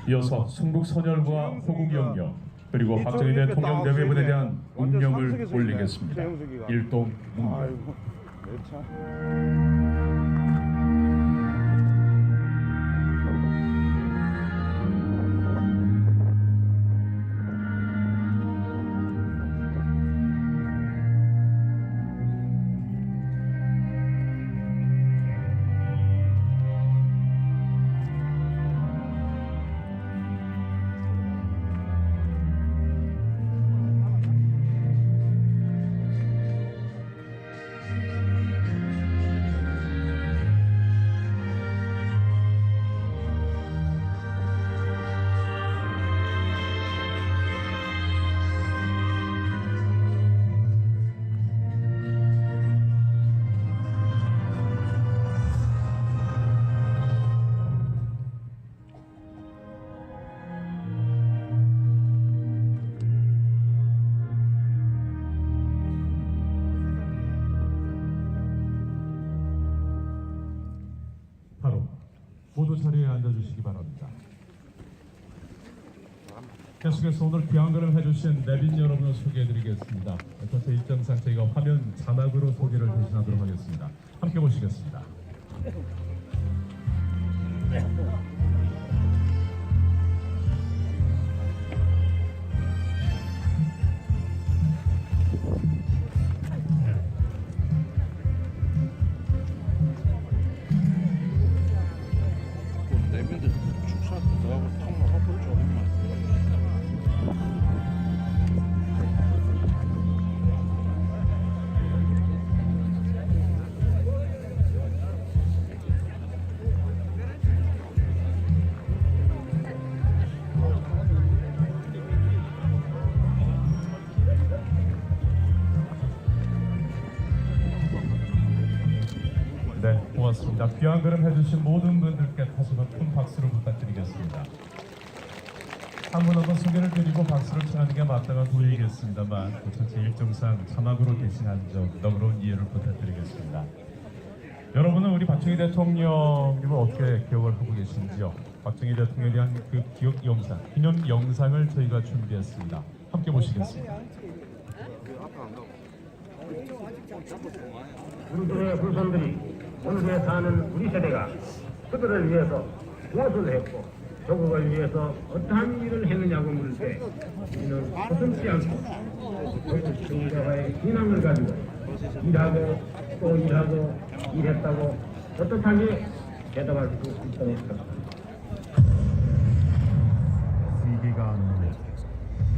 이어서 순국선열과 호국영령 그리고 박정희 대통령 내외분에 대한 운명을 올리겠습니다. 일동 묵명. 아이고, 내 차. 바로 모두 자리에 앉아주시기 바랍니다. 계속해서 오늘 귀한 걸음 해주신 내빈 여러분을 소개해드리겠습니다. 전체 일정상 저희가 화면 자막으로 소개를 대신하도록 하겠습니다. 함께 보시겠습니다. 내면들 축사 들어가고 통로 허브를 조금만. 네, 고맙습니다. 귀한 걸음 해주신 모든 분들께 다시 한번 큰 박수를 부탁드리겠습니다. 한 분 한 분 소개를 드리고 박수를 청하는 게 마땅한 도리겠습니다만 전체 일정상 자막으로 대신한 점 너그러운 이해를 부탁드리겠습니다. 여러분은 우리 박정희 대통령님을 어떻게 기억을 하고 계신지요? 박정희 대통령에 대한 그 기억 영상, 기념 영상을 저희가 준비했습니다. 함께 보시겠습니다. 우리들의 후손들이 오늘에 사는 우리 세대가 그들을 위해서 무엇을 했고 조국을 위해서 어떠한 일을 했느냐고 물을 때 우리는 서슴지 않고 조국 정부와의 신앙을 가지고 일하고 또 일하고 일했다고 떳떳하게 대답할 수 있다고 생각합니다.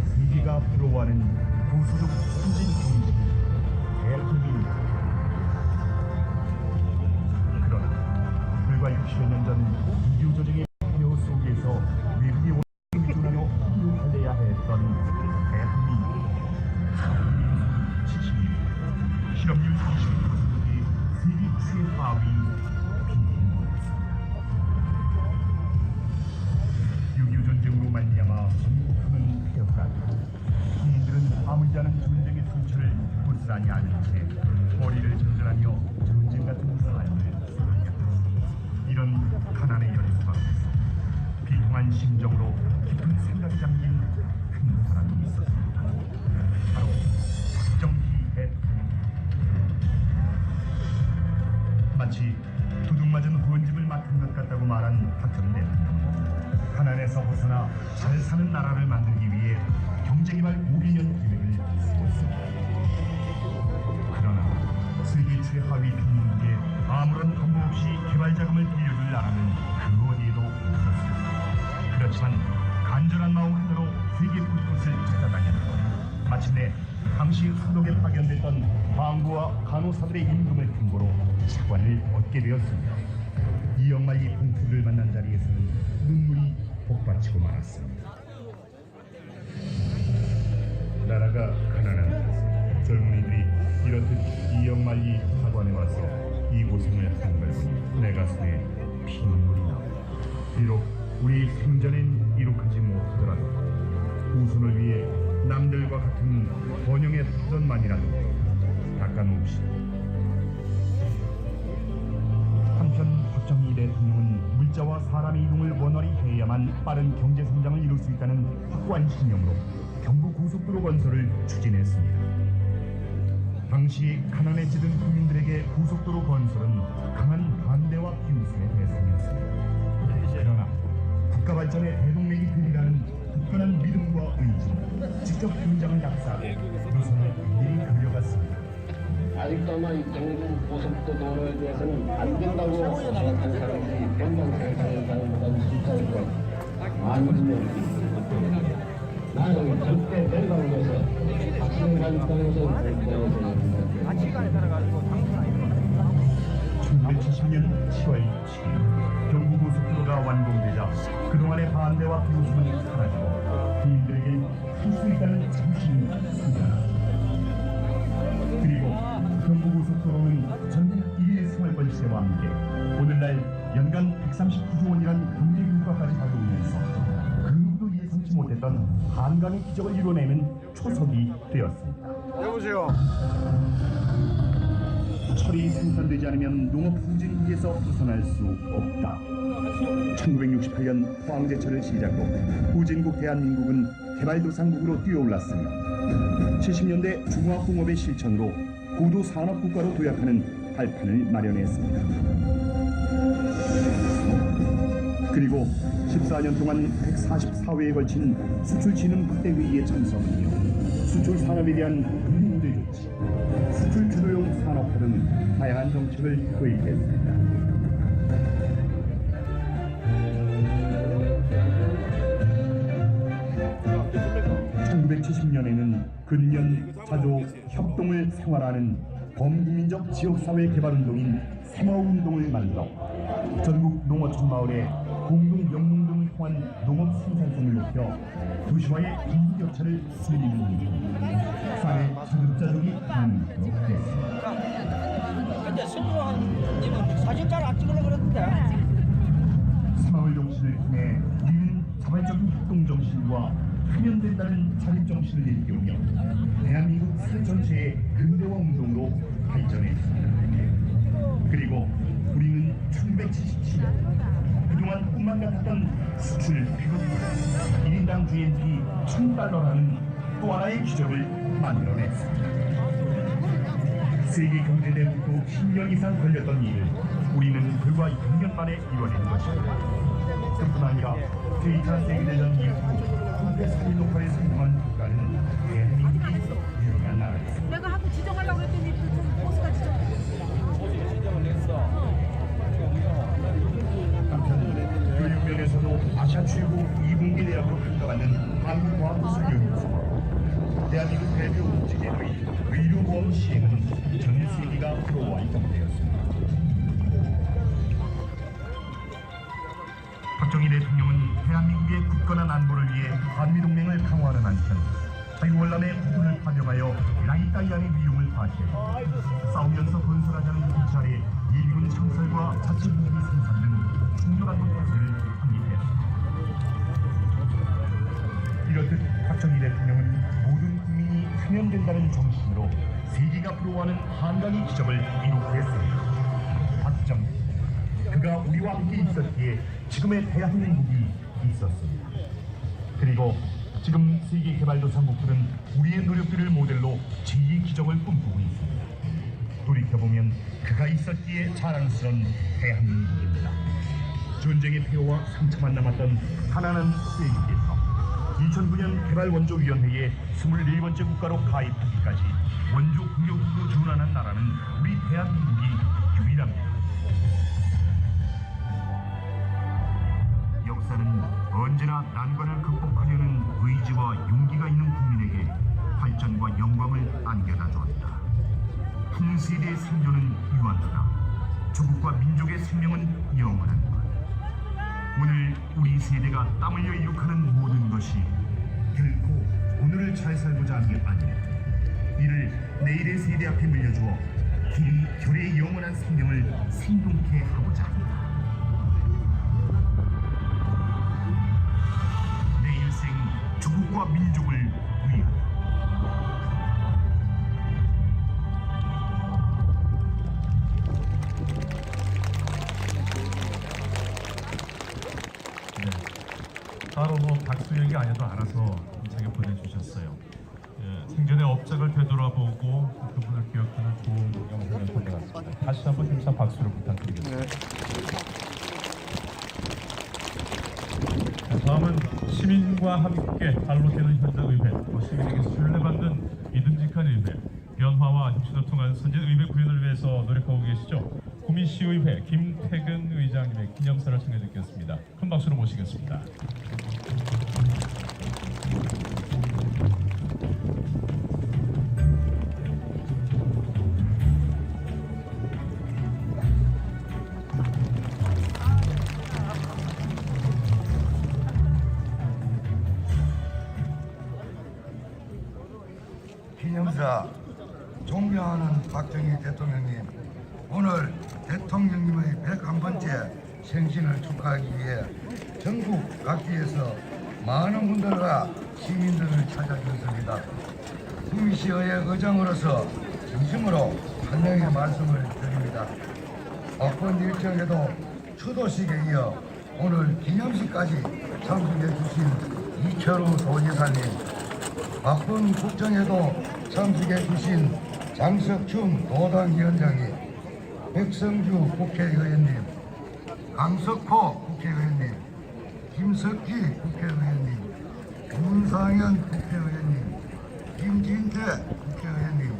세계가 부러워하는 구소적 선진 중심 대국민. 그러나 불과 60여 년 전 이교조정의 폐허 속에서 외국이 온 의존하며 합류해야 했던 대국민. 지침이 실업률 20%의 세계 최하위 빈민국입니다. 6.25 전쟁으로 말미암아 전국은 폐허하고 시민들은 아무지 않은 전쟁의 상처를 고스란히 안은 채 머리를 전전하며 전쟁 같은 삶을 살아야 이런 가난의 연속 앞에서 비통한 심정으로 깊은 생각이 잠긴 큰 사람이 있었습니다. 바로 박정희 대통령. 마치 도둑맞은 후원집을 맡은 것 같다고 말한 박정희 대통령은 가난에서 벗어나 잘 사는 나라를 만들기 위해 경제개발 5개년 계획을 세웠습니다. 그러나 세계 최하위 빈민국에 아무런 검토 없이 개발 자금을 빌려줄 나라는 그 어디에도 없었습니다. 그렇지만 간절한 마음 하나로 세계 곳곳을 찾아다녔고 마침내 당시 수독에 파견됐던 방부와 간호사들의 임금을 근거로 차관을 얻게 되었습니다. 이영만리 봉투를 만난 자리에서는 눈물이 복받치고 말았습니다. 나라가 가난한 탓에 젊은이들이 이렇듯 이영만리 사관에 와서 이 고생을 하는 걸 보니 내 가슴에 피눈물이 나옵니다. 비록 우리 생전엔 이룩하지 못하더라도 후손을 위해 남들과 같은 번영의 사전만이라도 닦아놓읍시다. 한편 박정희 대통령은 물자와 사람의 이동을 원활히 해야만 또한 빠른 경제 성장을 이룰 수 있다는 확고한 신념으로 경부고속도로 건설을 추진했습니다. 당시 가난에 찌든 국민들에게 고속도로 건설은 강한 반대와 비웃음의 대상이었습니다. 그러나 국가 발전의 대동맥이 되리라는 굳건한 믿음과 의지, 직접 현장을 낙사하고 노선을 일일이 그려갔습니다. 아직도 아마 이 경부 고속도로에 대해서는 안 된다고 생각하는 사람들이 변방세상에 사는 진짜이고 많은 분들이 나는 절대 변방에서 학생관 입장에서 같이 가는 살아가지고 당근 아니고 1970년 7월 7일 경부고속도로가 완공되자 그동안의 반대와 비웃음은 사라지고 국민들에게 할 수 있다는 자부심이 생겨났습니다. 그리고 경부고속도로는 전국 1위 생활권 시대와 함께 오늘날 연간 139조 원이라는 경제 효과까지 가져오면서 그 누구도 예상치 못했던 한강의 기적을 이뤄내는 초석이 되었습니다. 여보세요. 철이 생산되지 않으면 농업 후진기에서 벗어날 수 없다. 1968년 포항제철을 시작으로 후진국 대한민국은 개발도상국으로 뛰어올랐으며 70년대 중화공업의 실천으로 고도 산업국가로 도약하는 발판을 마련했습니다. 그리고 14년 동안 144회에 걸친 수출진흥국대회의에 참석하며 수출 산업에 대한 금융대 조치, 수출 주도용 산업화 등 다양한 정책을 도입했습니다. (1970년에는) 근년 자조 협동을 생활하는 범국민적 지역사회 개발운동인 세마운동을 만들어 전국 농어촌 마을에 공동 영농 등을 통한 농업 생산성을 높여 도시와의 빈부격차를 줄이는 일, 사회 자급자족이 가능하도록 했습니다. 근데 승부한님은 사진 잘 안 찍으려고 그랬는데 새마을 정신을 통해 우리는 자발적인 협동 정신과 흡연된다는 자립 정신을 일깨우며 대한민국 사회 전체의 근대화 운동으로 발전했습니다. 그리고 우리는 1977년 그동안 꿈만 같았던 수출 폐급 1인당 GNP $1,000라는 또 하나의 기적을 만들어냈습니다. 세계 경제대국도 10년 이상 걸렸던 일을 우리는 불과 6년 만에 이뤄낸 것입니다. 그뿐 아니라 제2차 세계대전 이후 군대 살인 녹화에 성공한 국가는 대한민국이 유일한 나라입니다. 내가 하고 지정하려고 했더니 그 보스가 지정했어. 한편 교육면에서도 아시아 최고 이공계 대학으로 평가받는 한국과학기술연구소, 대한민국 대표 국제대의 의료보험 시행은 전 세계가 부러워할 정도였습니다. 박정희 대통령은 대한민국의 굳건한 안보를 위해 한미동맹을 강화하는 한편 자유월남의 부분을 파병하여 라이따이안의 위용을 과시했고 싸우면서 건설하자는 일치 아래 예비군 창설과 자체 무기 생산 등 충돌한 것을 확립했습니다. 이렇듯 박정희 대통령은 모든 국민이 흡연된다는 정신으로 세계가 부러워하는 한강의 기적을 이루게 했습니다. 박정, 그가 우리와 함께 있었기에 지금의 대한민국이 있었습니다. 그리고 지금 세계 개발도상국들은 우리의 노력들을 모델로 제2의 기적을 꿈꾸고 있습니다. 돌이켜보면 그가 있었기에 자랑스러운 대한민국입니다. 전쟁의 폐허와 상처만 남았던 가난한 세계에서 2009년 개발원조위원회에 24번째 국가로 가입하기까지 원조 공격으로 전환한 나라는 우리 대한민국이 유일합니다. 역사는 언제나 난관을 극복하려는 의지와 용기가 있는 국민에게 발전과 영광을 안겨다 주었다. 한 세대의 생존은 유한하나 조국과 민족의 생명은 영원한 것. 오늘 우리 세대가 땀 흘려 이룩하는 모든 것이 결코 오늘을 잘 살고자 하는 게 아니라 이를 내일의 세대 앞에 물려주어 긴 결의 영원한 생명을 생동케 하고자 합니다. 내 일생 조국과 민족을 위하여. 따로 뭐 박수영이 아니어도 알아서 제게 보내주셨어요. 생전의 업적을 되돌아보고 그분을 기억하는 좋은 영상이었던 것 같습니다. 다시 한번 힘찬 박수를 부탁드리겠습니다. 다음은 시민과 함께 발로 뛰는 현장의회, 시민에게 신뢰받는 믿음직한 의회, 변화와 혁신을 통한 선진의회 구현을 위해서 노력하고 계시죠. 구미시의회 김태근 의장님의 기념사를 청해 듣겠습니다. 큰 박수로 모시겠습니다. 기념사 존경하는 박정희 대통령님, 오늘 대통령님의 101번째 생신을 축하하기 위해 전국 각지에서 많은 분들과 시민들을 찾아주셨습니다. 구미시의회 의장으로서 진심으로 환영의 말씀을 드립니다. 바쁜 일정에도 추도식에 이어 오늘 기념식까지 참석해 주신 이철우 도지사님, 바쁜 국정에도 참석해 주신 장석춘 도당위원장님, 백성주 국회의원님, 강석호 국회의원님, 김석기 국회의원님, 윤상현 국회의원님, 김진태 국회의원님,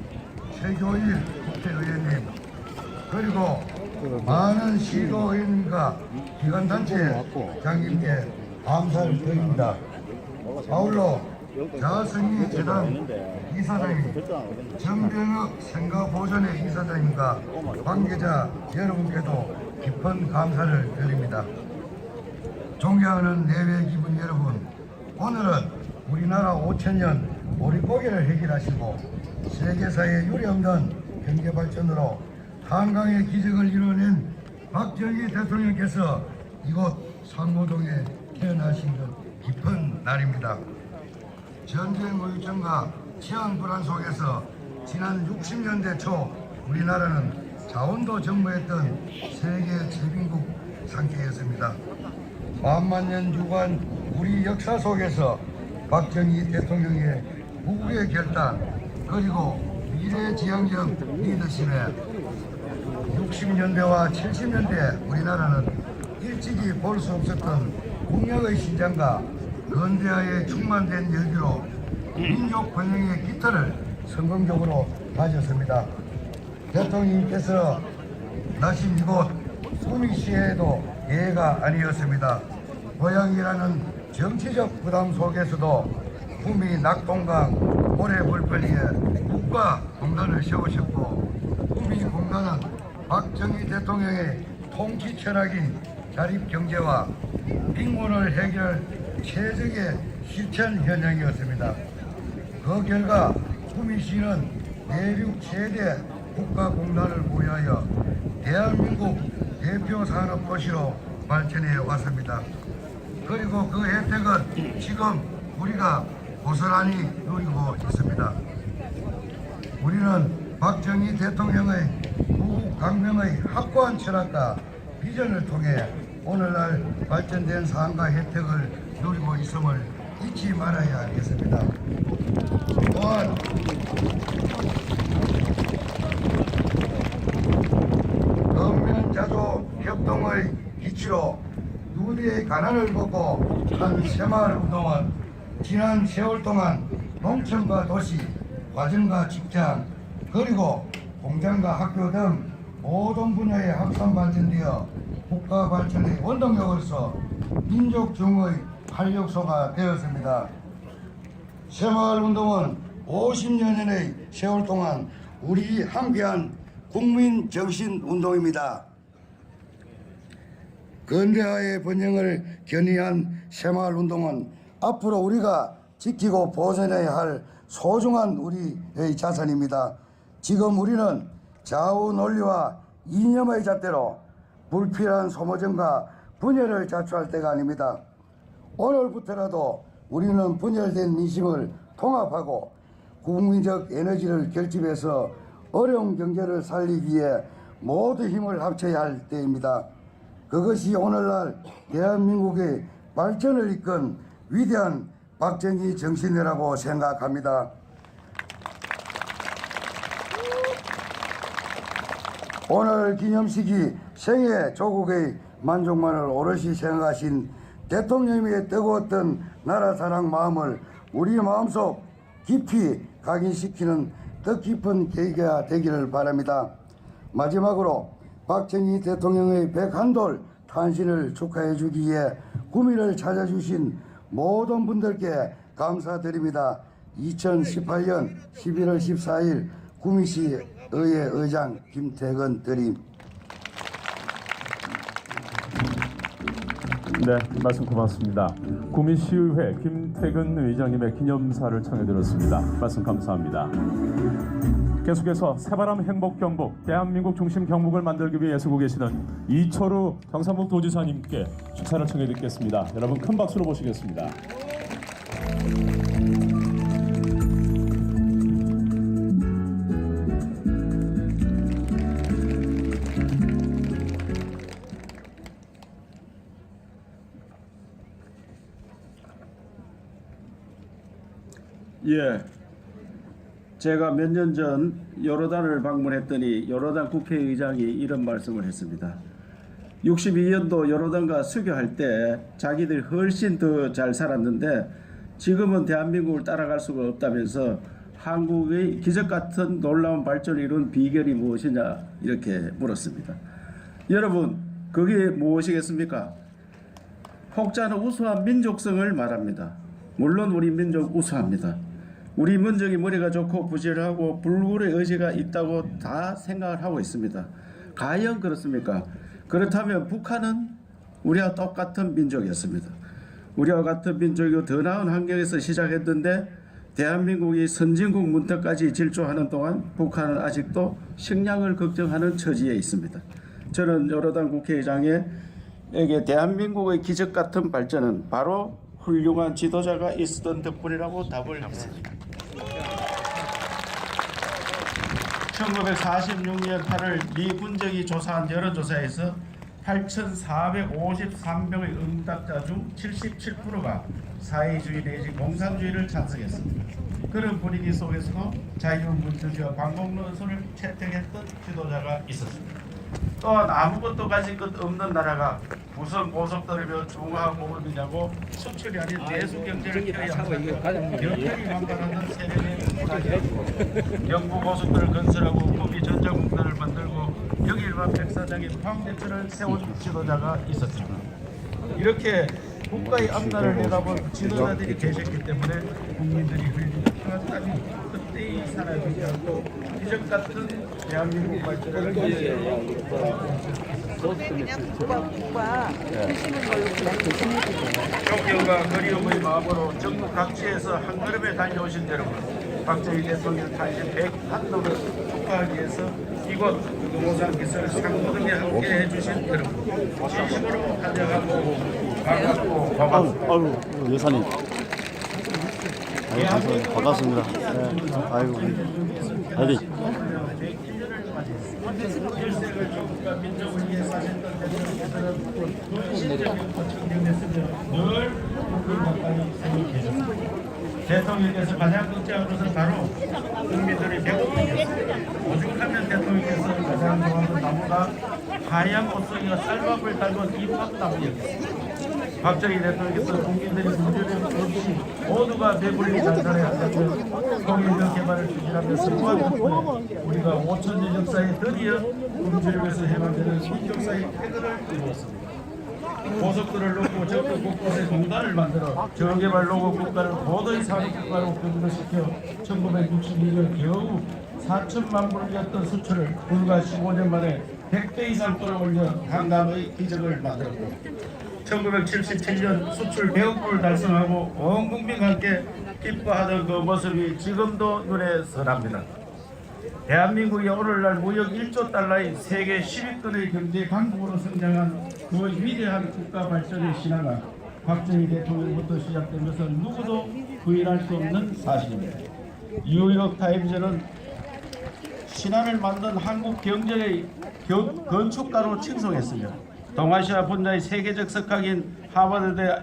최교일 국회의원님, 그리고 많은 시도의원과 기관단체 장님께 감사를 드립니다. 아울러 자성이 재단 이사장님, 정병혁 생가보존회 이사장님과 관계자 여러분께도 깊은 감사를 드립니다. 존경하는 내외 기분 여러분, 오늘은 우리나라 5000년 오리고기를 해결하시고 세계사에 유례없는 경제발전으로 한강의 기적을 이뤄낸 박정희 대통령께서 이곳 상호동에 태어나신 것 깊은 날입니다. 전쟁 우유증과 치안 불안 속에서 지난 60년대 초 우리나라는 자원도 전무했던 세계 제빈국 상태였습니다. 만만년 유관 우리 역사 속에서 박정희 대통령의 무국의 결단 그리고 미래지향적 리더십에 60년대와 70년대 우리나라는 일찍이 볼 수 없었던 국력의 신장과 근대화에 충만된 열기로 민족 번영의 기틀을 성공적으로 다졌습니다. 대통령님께서 나신 이곳 구미시에도 예가 아니었습니다. 고향이라는 정치적 부담 속에서도 구미 낙동강 모래불벌리에 국가공단을 세우셨고, 구미공단은 박정희 대통령의 통치 철학인 자립경제와 빈곤을 해결할 최적의 실천 현장이었습니다. 그 결과 구미시는 내륙 최대 국가공단을 보유하여 대한민국 대표 산업도시로 발전해 왔습니다. 그리고 그 혜택은 지금 우리가 고스란히 누리고 있습니다. 우리는 박정희 대통령의 구국강명의 확고한 철학과 비전을 통해 오늘날 발전된 사항과 혜택을 누리고 있음을 잊지 말아야 하겠습니다. 또한 읍면자조 협동의 기치로 누리의 가난을 벗고 한 새마을운동은 지난 세월 동안 농촌과 도시, 과정과 직장, 그리고 공장과 학교 등 모든 분야에 합산 발전되어 국가 발전의 원동력으로서 민족 중의 활력소가 되었습니다. 새마을운동은 50년의 세월 동안 우리 함께한 국민 정신 운동입니다. 근대화의 번영을 견인한 새마을운동은 앞으로 우리가 지키고 보존해야 할 소중한 우리의 자산입니다. 지금 우리는 좌우 논리와 이념의 잣대로 불필요한 소모전과 분열을 자초할 때가 아닙니다. 오늘부터라도 우리는 분열된 민심을 통합하고 국민적 에너지를 결집해서 어려운 경제를 살리기 위해 모두 힘을 합쳐야 할 때입니다. 그것이 오늘날 대한민국의 발전을 이끈 위대한 박정희 정신이라고 생각합니다. 오늘 기념식이 생애 조국의 만족만을 오롯이 생각하신 대통령님의 뜨거웠던 나라 사랑 마음을 우리 마음속 깊이 각인시키는 뜻깊은 계기가 되기를 바랍니다. 마지막으로 박정희 대통령의 101돌 탄신을 축하해 주기 위해 구미를 찾아주신 모든 분들께 감사드립니다. 2018년 11월 14일 구미시 의회 의장 김태근 드림. 네, 말씀 고맙습니다. 구미시의회 김태근 의장님의 기념사를 청해 들었습니다. 말씀 감사합니다. 계속해서 새바람 행복 경북, 대한민국 중심 경북을 만들기 위해 애쓰고 계시는 이철우 경상북 도지사님께 축사를 청해 듣겠습니다. 여러분 큰 박수로 모시겠습니다. 예, 제가 몇 년 전 요르단을 방문했더니 요르단 국회의장이 이런 말씀을 했습니다. 62년도 요르단과 수교할 때 자기들이 훨씬 더 잘 살았는데 지금은 대한민국을 따라갈 수가 없다면서 한국의 기적같은 놀라운 발전을 이룬 비결이 무엇이냐 이렇게 물었습니다. 여러분, 그게 무엇이겠습니까? 혹자는 우수한 민족성을 말합니다. 물론 우리 민족 우수합니다. 우리 민족이 머리가 좋고 부지런하고 불굴의 의지가 있다고 다 생각을 하고 있습니다. 과연 그렇습니까? 그렇다면 북한은 우리와 똑같은 민족이었습니다. 우리와 같은 민족이 더 나은 환경에서 시작했는데 대한민국이 선진국 문턱까지 질주하는 동안 북한은 아직도 식량을 걱정하는 처지에 있습니다. 저는 요르단 국회의장에게 대한민국의 기적같은 발전은 바로 훌륭한 지도자가 있었던 덕분이라고 답을 했습니다. 1946년 8월 미 군정이 조사한 여론조사에서 8,453명의 응답자 중 77%가 사회주의 내지 공산주의를 찬성했습니다. 그런 분위기 속에서도 자유민주주의와 반공론선을 채택했던 지도자가 있었습니다. 또한 아무것도 가진 것 없는 나라가 무슨 고속도로며 중화공업이냐고 수출이 아닌 내수 경제를 펴야 한다고 경찰이 만발하는 세력의 영구 고속도로를 건설하고 구미 전자공단을 만들고 영일반 백사장의 광대철을 세운 지도자가 있었습니다. 이렇게 국가의 앞날을 내다본 지도자들이 계셨기 때문에 국민들이 흘리는 피와 땀이 그때의 사라지지 않고 기적 같은 대한민국 발전을 위해 존경과 그리움의 마음으로 전국 각지에서 한 걸음에 달려오신 여러분, 박정희 대통령 탄신 101돌을 축하하기 위해서 이곳 노상기술 상무동에 함께 해주신 여러분, 진심으로 환영하고 반갑고 고맙습니다. 아유, 여사님. 아유, 반갑습니다. 네. 아이고, 아이고. 일생을 조국과 민족을 위해 사셨던 대통령께서는 헌신적인 청년이었으며 늘 국민 가까이 계셨습니다. 대통령께서 가장 걱정한 것은 바로 국민들의 배고픔이었습니다. 오죽하면 대통령께서 가장 좋아하는 나무가 하얀 옷속에 쌀밥을 닮은 입학나무였습니다. 박정희 대통령께서 국민들이 문제점 없이 모두가 배불리 잘 살아야 한다면 통일력 개발을 추진하며 성공한 덕분에 우리가 5천년 역사에 드디어 음주역에서 해방되는 민족사의 쾌거를 이루었습니다. 고속도로를 놓고 전국 곳곳에 공단을 만들어 저개발 노고 국가를 고도의 산업국가로 근거시켜 1962년 겨우 4천만 불이었던 수출을 불과 15년 만에 100배 이상 끌어올려 강남의 기적을 만들었고 1977년 수출 100억 불을 달성하고 온 국민과 함께 기뻐하던 그 모습이 지금도 눈에 선합니다. 대한민국이 오늘날 무역 1조 달러의 세계 10위권의 경제 강국으로 성장한 그 위대한 국가 발전의 신화가 박정희 대통령부터 시작된 것은 누구도 부인할 수 없는 사실입니다. 뉴욕 타임즈는 신화를 만든 한국 경제의 건축가로 칭송했으며 동아시아 분야의 세계적 석학인 하버드대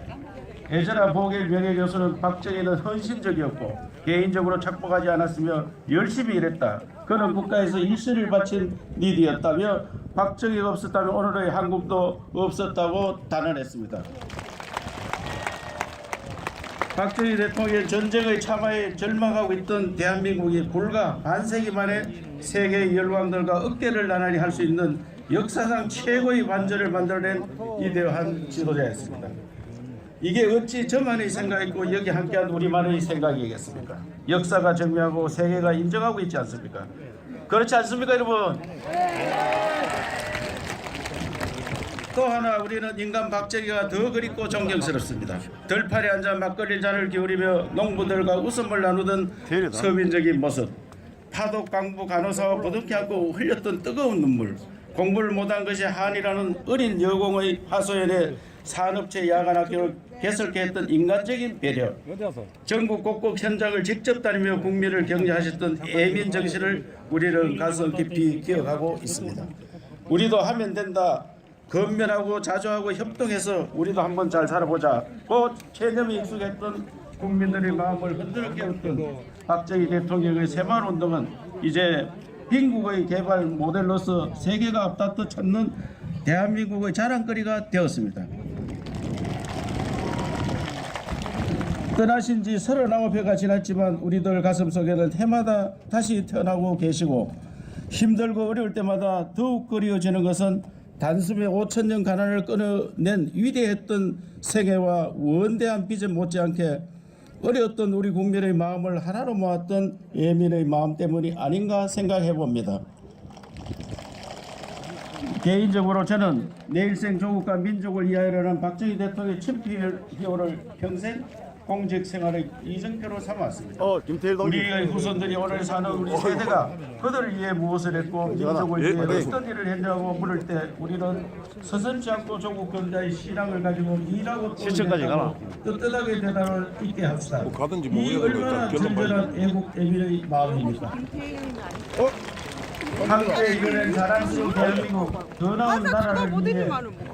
애절한 보길 명예교수는 박정희는 헌신적이었고 개인적으로 착복하지 않았으며 열심히 일했다. 그는 국가에서 일생을 바친 리더였다며 박정희가 없었다면 오늘의 한국도 없었다고 단언했습니다. 박정희 대통령의 전쟁의 참화에 절망하고 있던 대한민국이 불과 반세기 만에 세계의 열왕들과 어깨를 나란히 할 수 있는 역사상 최고의 반전을 만들어낸 위대한 지도자였습니다. 이게 어찌 저만의 생각이고 여기 함께한 우리만의 생각이겠습니까? 역사가 증명하고 세계가 인정하고 있지 않습니까? 그렇지 않습니까, 여러분? 또 하나 우리는 인간 박정희가 더 그립고 존경스럽습니다. 들판에 앉아 막걸리 잔을 기울이며 농부들과 웃음을 나누던 서민적인 모습, 파독 강부 간호사와 부둥켜 안고 흘렸던 뜨거운 눈물, 공부를 못한 것이 한이라는 어린 여공의 하소연에 산업체 야간학교를 개설케 했던 인간적인 배려, 전국 곳곳 현장을 직접 다니며 국민을 격려하셨던 애민 정신을 우리는 가슴 깊이 기억하고 있습니다. 우리도 하면 된다. 건면하고 자조하고 협동해서 우리도 한번 잘 살아보자. 그 체념이 익숙했던 국민들의 마음을 흔들어 깨웠던 박정희 대통령의 새마을운동은 이제 빈국의 개발 모델로서 세계가 앞다퉈 찾는 대한민국의 자랑거리가 되었습니다. 떠나신 지 39회가 지났지만 우리들 가슴속에는 해마다 다시 태어나고 계시고 힘들고 어려울 때마다 더욱 그리워지는 것은 단숨에 5천년 가난을 끊어낸 위대했던 생애와 원대한 비전 못지않게 어려웠던 우리 국민의 마음을 하나로 모았던 예민의 마음 때문이 아닌가 생각해 봅니다. 개인적으로 저는 내 일생 조국과 민족을 위하여라는 박정희 대통령의 친필기호를 평생 공직 생활의 이정표로 삼았습니다. 우리의 후손들이 오늘 사는 우리 세대가 그들을 위해 무엇을 했고 민족을 위해 어떤 일을 했냐고 물을 때 우리는 서슴지 않고 조국 근자의 신앙을 가지고 일하고 또 일했다고 떳떳하게 대답을 있게 합시다. 이 얼마나 절절한 애국 애민의 마음입니까? 함께 이겨낸 자랑스러운 대한민국 더 나은 나라를 위해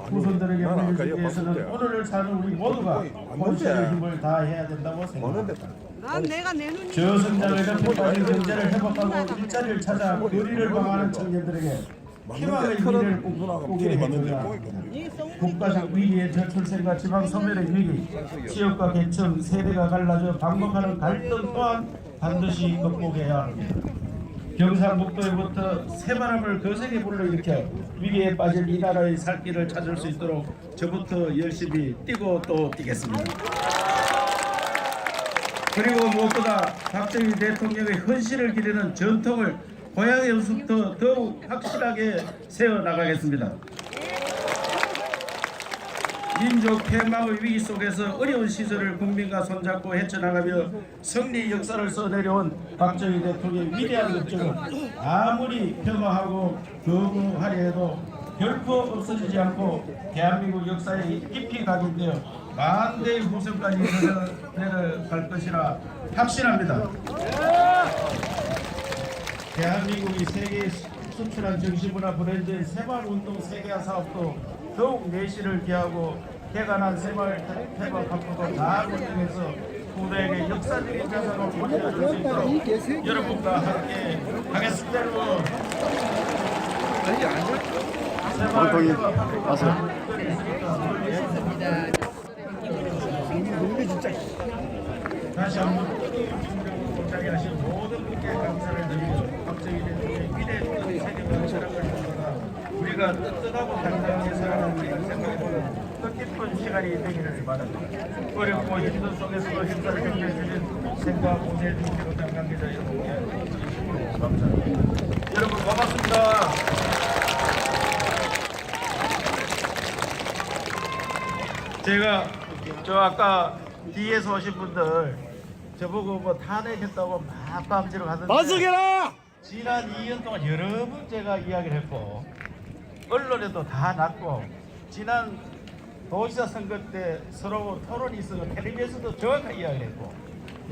후손들에게 보여주기 위해서는 오늘을 사는 우리 모두가 본신의 힘을 다해야 된다고 생각합니다. 난 내가 내 눈이 저성장의 늪에빠진 경제를 회복하고 일자리를 찾아 거리를 방황하는 청년들에게 희망의 미래를 꿈꾸게 해줘야 국가적 위기의 저출생과 지방 소멸의 위기, 지역과 계층, 세대가 갈라져 반복하는 갈등 또한 반드시 극복해야 합니다. 경상북도에부터 새바람을 거세게 불러일으켜 위기에 빠진 이 나라의 살 길을 찾을 수 있도록 저부터 열심히 뛰고 또 뛰겠습니다. 그리고 무엇보다 박정희 대통령의 헌신을 기리는 전통을 고향에서부터 더욱 확실하게 세워나가겠습니다. 민족 폐망의 위기 속에서 어려운 시절을 국민과 손잡고 헤쳐나가며 승리 역사를 써내려온 박정희 대통령의 위대한 업적은 아무리 폄하하고 거부하려 해도 결코 없어지지 않고 대한민국 역사에 깊이 각인되어 만대의 후손까지 내려갈 것이라 확신합니다. 대한민국이 세계에 수출한 정신문화 브랜드의 새마을운동 세계화 사업도 더욱 내실을 기하고 개간한 새마을 태박 학부도 다 운영해서 후대에게 역사적인 자산을 보여줄 수 있도록 여러분과 함께 하겠습니다. 여러분. 방통위 마세요. 다시 한번 자리하신 모든 분께 감사를 드리고 박정희 대통령의 위대했던 세계관 철학을 통해서 우리가 떳떳하고 당당하게 살아가는 우리가 생각해보는 뜻깊은 시간이 되기를 바랍니다. 어렵고 힘든 속에서도 힘을 격려해주신 생과 고세 중시로당 관계자 여러분께 감사합니다. 여러분 고맙습니다. 제가 아까 뒤에서 오신 분들 저보고 뭐 탄핵했다고 막 밤지러 가던데 반성해라! 지난 2년 동안 여러 번 제가 이야기를 했고 언론에도 다 났고 지난 도지사 선거 때 서로 토론이 있어서 텔레비에서도 정확하게 이야기를 했고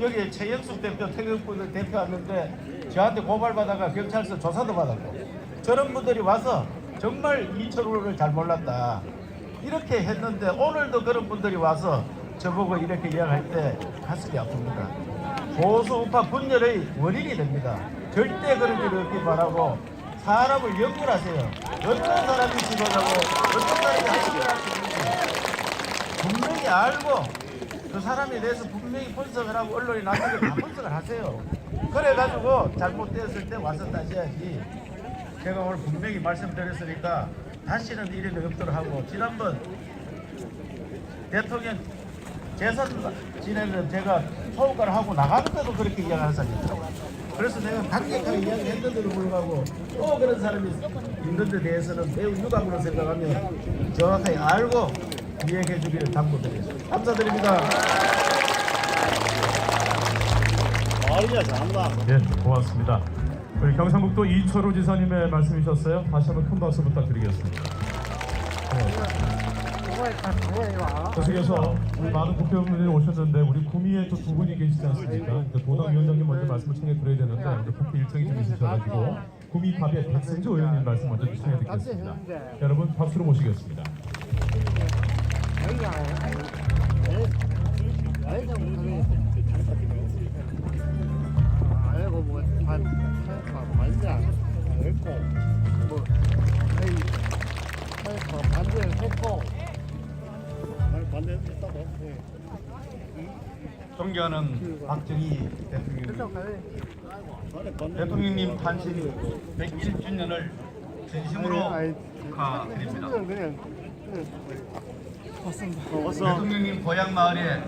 여기에 최영숙 대표, 태극분들 대표 왔는데 저한테 고발받아가 경찰서 조사도 받았고 저런 분들이 와서 정말 2.15를 잘 몰랐다 이렇게 했는데 오늘도 그런 분들이 와서 저보고 이렇게 이야기할 때 가슴이 아픕니다. 보수 우파 분열의 원인이 됩니다. 절대 그런 일을 없기 바라고 사람을 연구하세요. 어떤 사람이 지도자고 어떤 사람이 하시는지 분명히 알고 그 사람에 대해서 분명히 분석을 하고 언론에 나중에 다 분석을 하세요. 그래가지고 잘못됐을 때 와서 따져야지. 제가 오늘 분명히 말씀드렸으니까 다시는 이런 일 없도록 하고, 지난번 대통령 재선 지내는 제가 소음과를 하고 나가는 데도 그렇게 이야기하는 사람이 있더라고요. 그래서 내가 강력하게 이야기했는데도 불구하고 또 그런 사람이 있는 데 대해서는 매우 유감으로 생각하며 정확하게 알고 이야기해 주기를 당부드리겠습니다. 감사드립니다. 예, 고맙습니다. 우리 경상북도 이철우 지사님의 말씀이셨어요. 다시 한번 큰 박수 부탁드리겠습니다. 계속해서 우리 많은 국회의원분들이 오셨는데 우리 구미에 또 두 분이 계시지 않습니까? 도당위원장님 먼저 말씀을 청해 드려야 되는데 우리 국회 일정이 좀 있으셔가지고 구미 갑의 박승주 의원님 말씀 먼저 청해 듣겠습니다. 여러분 박수로 모시겠습니다. 아이고 뭐 반장 했고 뭐 반대를 했고 반대했다고. 존경하는 박정희 대통령님 탄신 101주년을 진심으로 축하드립니다. 대통령님 고향 마을에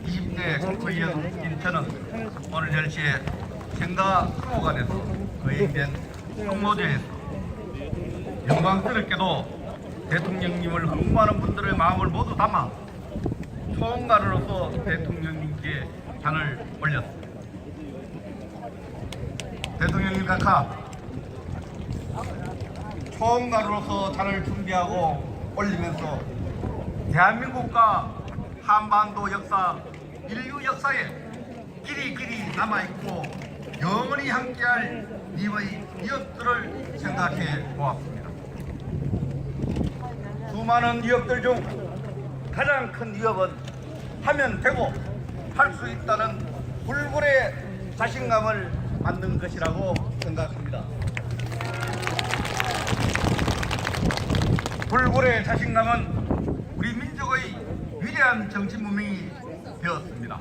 20대 국회의원 인천은 오늘 10시에 생가호관에서 거행된 성모제에서 영광스럽게도 대통령님을 홍보하는 분들의 마음을 모두 담아 총괄으로서 대통령님께 잔을 올렸습니다. 대통령님 각하 총괄으로서 잔을 준비하고 올리면서 대한민국과 한반도 역사, 인류 역사에 길이 남아있고 영원히 함께할 님의 위협들을 생각해 보았습니다. 수많은 위협들 중 가장 큰 위협은 하면 되고 할 수 있다는 불굴의 자신감을 갖는 것이라고 생각합니다. 불굴의 자신감은 우리 민족의 위대한 정치 문명이 되었습니다.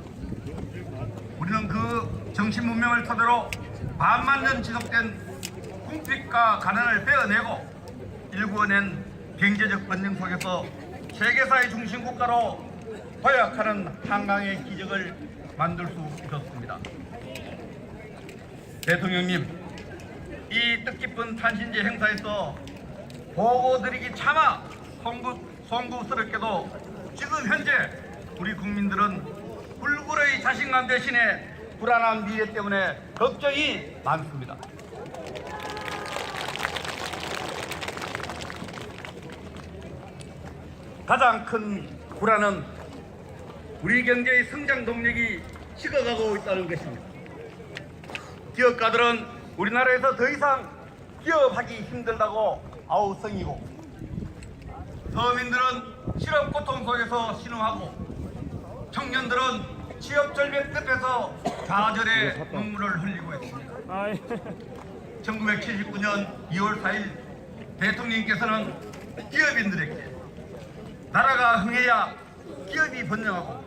우리는 그 정치 문명을 토대로 반만 년 지속된 궁핍과 가난을 베어내고 일구어낸 경제적 번영 속에서 세계사의 중심 국가로 도약하는 한강의 기적을 만들 수 있었습니다. 대통령님, 이 뜻깊은 탄신제 행사에서 보고드리기 차마 송구스럽게도 지금 현재 우리 국민들은 불굴의 자신감 대신에 불안한 미래 때문에 걱정이 많습니다. 가장 큰 불안은 우리 경제의 성장 동력이 식어가고 있다는 것입니다. 기업가들은 우리나라에서 더 이상 기업하기 힘들다고 아우성이고, 서민들은 실업 고통 속에서 신음하고, 청년들은 취업 절벽 끝에서 좌절의 눈물을 흘리고 있습니다. 1979년 2월 4일 대통령께서는 기업인들에게 나라가 흥해야 기업이 번영하고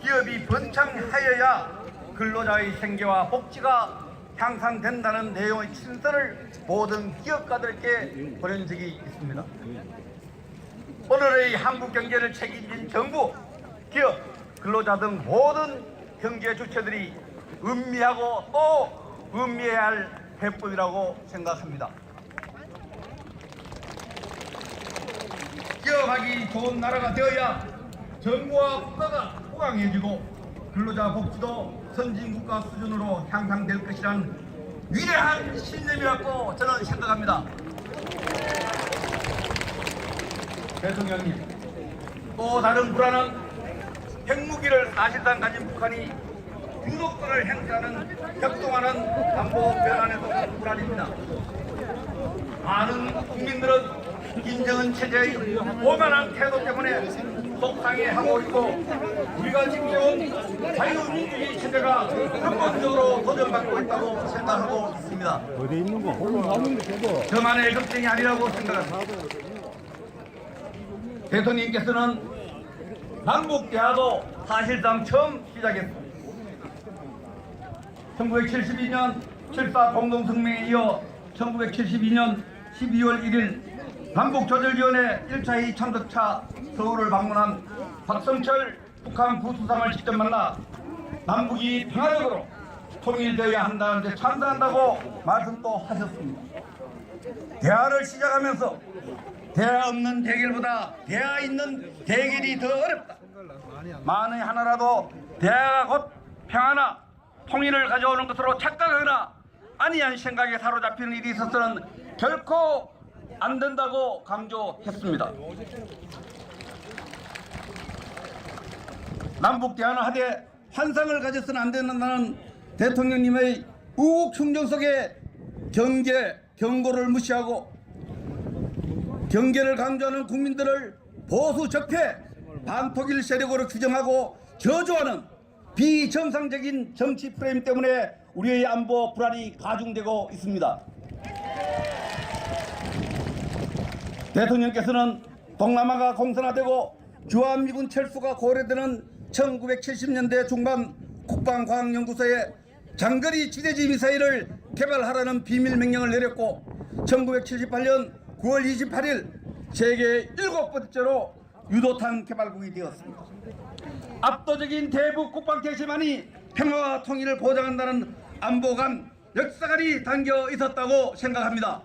기업이 번창하여야 근로자의 생계와 복지가 향상된다는 내용의 친서를 모든 기업가들께 보낸 적이 있습니다. 오늘의 한국 경제를 책임진 정부, 기업, 근로자 등 모든 경제 주체들이 음미하고 또 음미해야 할 해법이라고 생각합니다. 기업하기 좋은 나라가 되어야 정부와 국가가 호강해지고 근로자 복지도 선진국가 수준으로 향상될 것이란 위대한 신념이라고 저는 생각합니다. 대통령님, 또 다른 불안은 핵무기를 사실상 가진 북한이 유독권을 행사하는 격동하는 안보 변환에서 불안입니다. 많은 국민들은 김정은 체제의 오만한 태도 때문에 속상해하고 있고 우리가 지켜온 자유민주주의 체제가 근본적으로 도전받고 있다고 생각하고 있습니다. 저만의 걱정이 아니라고 생각합니다. 대통령께서는 남북대화도 사실상 처음 시작했습니다. 1972년 7.4 공동성명에 이어 1972년 12월 1일 남북조절위원회 1차 회의 참석차 서울을 방문한 박성철 북한 부수상을 직접 만나 남북이 평화적으로 통일되어야 한다는 데 찬성한다고 말씀도 하셨습니다. 대화를 시작하면서 대화 없는 대결보다 대화 있는 대결이 더 어렵다. 만에 하나라도 대화가 곧 평화나 통일을 가져오는 것으로 착각하거나 아니한 생각에 사로잡히는 일이 있어서는 결코 안 된다고 강조했습니다. 남북 대화는 하되 환상을 가져서는 안 된다는 대통령님의 우국 충정 속에 경고를 무시하고 경계를 강조하는 국민들을 보수 적폐 반독일 세력으로 규정하고 저주하는 비정상적인 정치 프레임 때문에 우리의 안보 불안이 가중되고 있습니다. 대통령께서는 동남아가 공산화되고 주한미군 철수가 고려되는 1970년대 중반 국방과학연구소에 장거리 지대지 미사일을 개발하라는 비밀 명령을 내렸고 1978년 9월 28일 세계 7번째로 유도탄 개발국이 되었습니다. 압도적인 대북 국방 결심만이 평화와 통일을 보장한다는 안보관 역사관이 담겨 있었다고 생각합니다.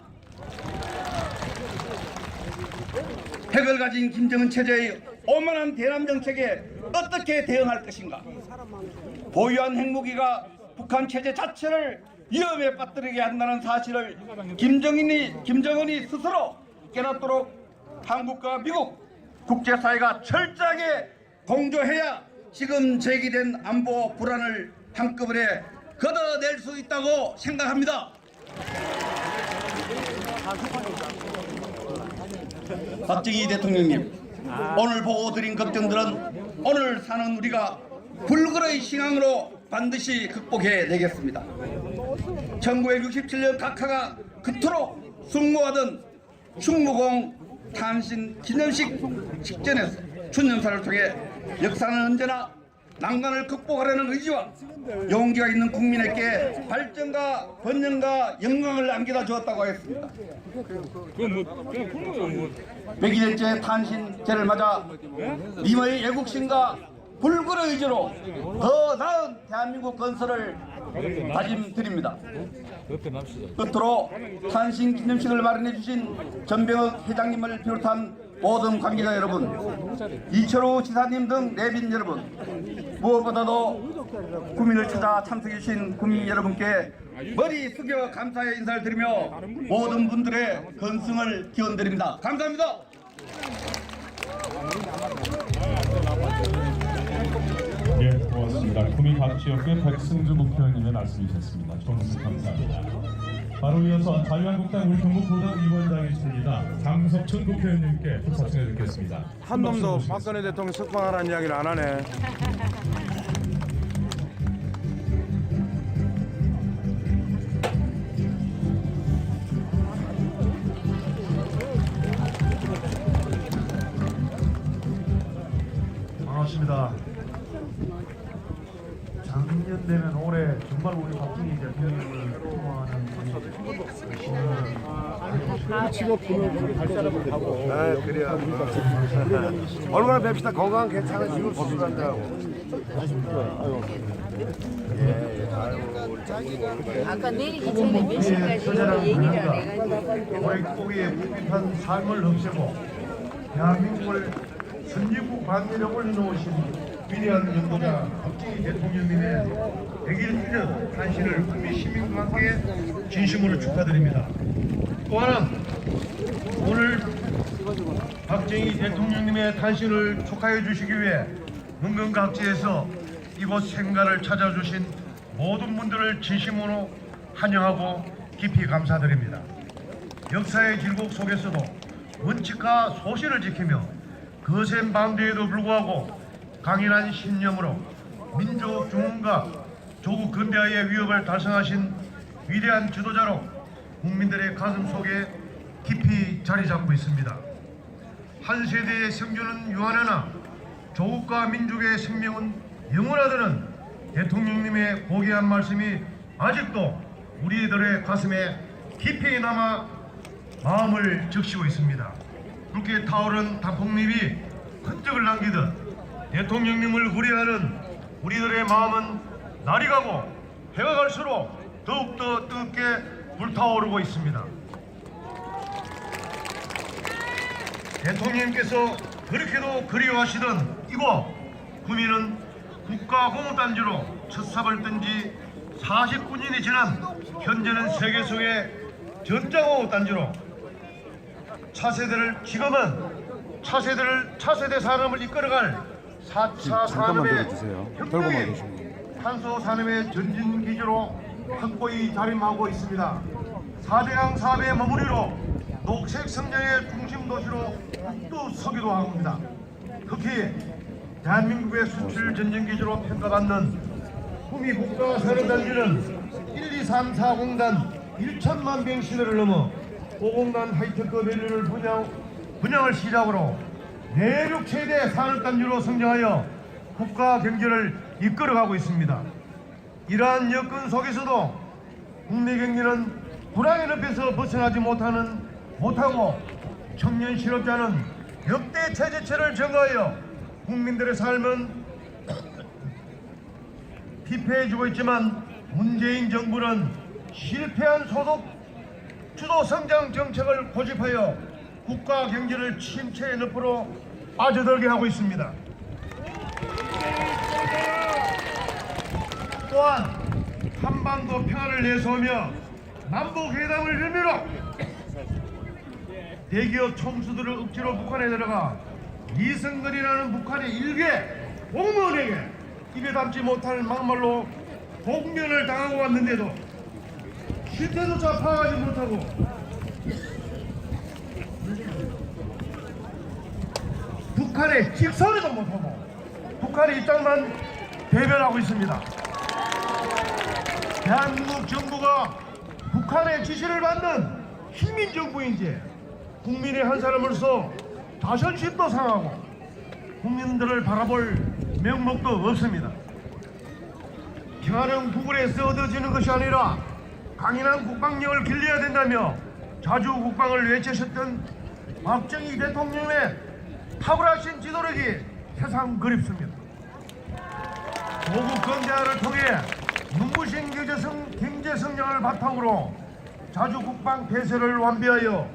핵을 가진 김정은 체제의 오만한 대남 정책에 어떻게 대응할 것인가? 보유한 핵무기가 북한 체제 자체를 위험에 빠뜨리게 한다는 사실을 김정은이 스스로 깨닫도록 한국과 미국 국제사회가 철저하게 공조해야 지금 제기된 안보 불안을 한꺼번에 걷어낼 수 있다고 생각합니다. 박정희 대통령님, 오늘 보고 드린 걱정들은 오늘 사는 우리가 불굴의 신앙으로 반드시 극복해내겠습니다. 1967년 각하가 그토록 숙모하던 충무공 탄신 기념식 식전에서 춘연사를 통해 역사는 언제나 난관을 극복하려는 의지와 용기가 있는 국민에게 발전과 번영과 영광을 안겨다 주었다고 했습니다. 100일째 탄신제를 맞아 미모의 애국심과 불굴의 의지로 더 나은 대한민국 건설을 다짐드립니다. 끝으로 탄신 기념식을 마련해 주신 전병헌 회장님을 비롯한 모든 관계자 여러분, 이철우 지사님 등 내빈 여러분, 무엇보다도 구민을 찾아 참석해 주신 국민 여러분께 머리 숙여 감사의 인사를 드리며 모든 분들의 건승을 기원드립니다. 감사합니다. 예, 고맙습니다. 구미 각 지역의 백승주 국회의원님의 말씀이셨습니다. 총수 감사합니다. 바로 이어서 자유한국당 우리 경북도당위원장이십니다. 장석천 국회의원님께 발언해 듣겠습니다. 한 놈도 박근혜 대통령 석방하라는 이야기를 안 하네. 반갑습니다. 작년 되면 올해 정말 우리 박정희 대통령을 포함하는 그래요. 얼마나 뵙시다. 건강 괜찮으시고 수술한다고. 아까 내리기 전에 몇 시까지 얘기를 안 해가지고 우리 고기에 묵비한 삶을 없애고 대한민국을 선진국 반열에 올려놓으신 위대한 연구자 박정희 대통령님의 100일 주년 탄신을 국민 시민과 함께 진심으로 축하드립니다. 또 하나, 오늘 박정희 대통령님의 탄신을 축하해 주시기 위해 문경 각지에서 이곳 생가를 찾아주신 모든 분들을 진심으로 환영하고 깊이 감사드립니다. 역사의 길곡 속에서도 원칙과 소신을 지키며 거센 방대에도 불구하고 강인한 신념으로 민족 중흥과 조국 근대화의 위협을 달성하신 위대한 지도자로 국민들의 가슴 속에 깊이 자리 잡고 있습니다. 한 세대의 성주는 유한하나 조국과 민족의 생명은 영원하다는 대통령님의 고귀한 말씀이 아직도 우리들의 가슴에 깊이 남아 마음을 적시고 있습니다. 붉게 타오른 단풍잎이 흔적을 남기듯 대통령님을 우려하는 우리들의 마음은 날이 가고 해가 갈수록 더욱더 뜨겁게 불타오르고 있습니다. 대통령님께서 그렇게도 그리워하시던 이곳 구미는 국가공단지로 첫 삽을 뜬 지 49년이 지난 현재는 세계 속의 전장호 단지로 지금은 차세대 산업을 이끌어갈 4차 산업의 혁명의 탄소 산업의 전진 기지로 확고히 자림하고 있습니다. 4대강 사업의 마무리로 녹색 성장의 중심 도시로 북두서기도 합니다. 특히 대한민국의 수출 전진 기지로 평가받는 구미 국가산업단지는 1, 2, 3, 4 공단 1천만 병 시대를 넘어 5공단 하이테크 밸리를 분양을 시작으로 내륙 최대 산업단지로 성장하여 국가 경제를 이끌어가고 있습니다. 이러한 여건 속에서도 국내 경제는 불황의 늪에서 벗어나지 못하고 청년 실업자는 역대 최저치를 증가하여 국민들의 삶은 피폐해지고 있지만 문재인 정부는 실패한 소득 주도 성장 정책을 고집하여 국가 경제를 침체의 늪으로 빠져들게 하고 있습니다. 또한 한반도 평화를 내세우며 남북 회담을 의미로 대기업 총수들을 억지로 북한에 들어가 이승근이라는 북한의 일개 공무원에게 입에 담지 못할 막말로 복면을 당하고 왔는데도 실태조차 파악하지 못하고 북한의 직선에도 못하고 북한의 입장만 대변하고 있습니다. 대한민국 정부가 북한의 지시를 받는 식민정부인지 국민의 한 사람으로서 자존심도 상하고 국민들을 바라볼 명목도 없습니다. 평화는 구글에서 얻어지는 것이 아니라 강인한 국방력을 길러야 된다며 자주 국방을 외치셨던 박정희 대통령의 탁월하신 지도력이 세상 그립습니다. 조국 근대화를 통해 눈부신 경제 성장을 바탕으로 자주 국방 폐쇄를 완비하여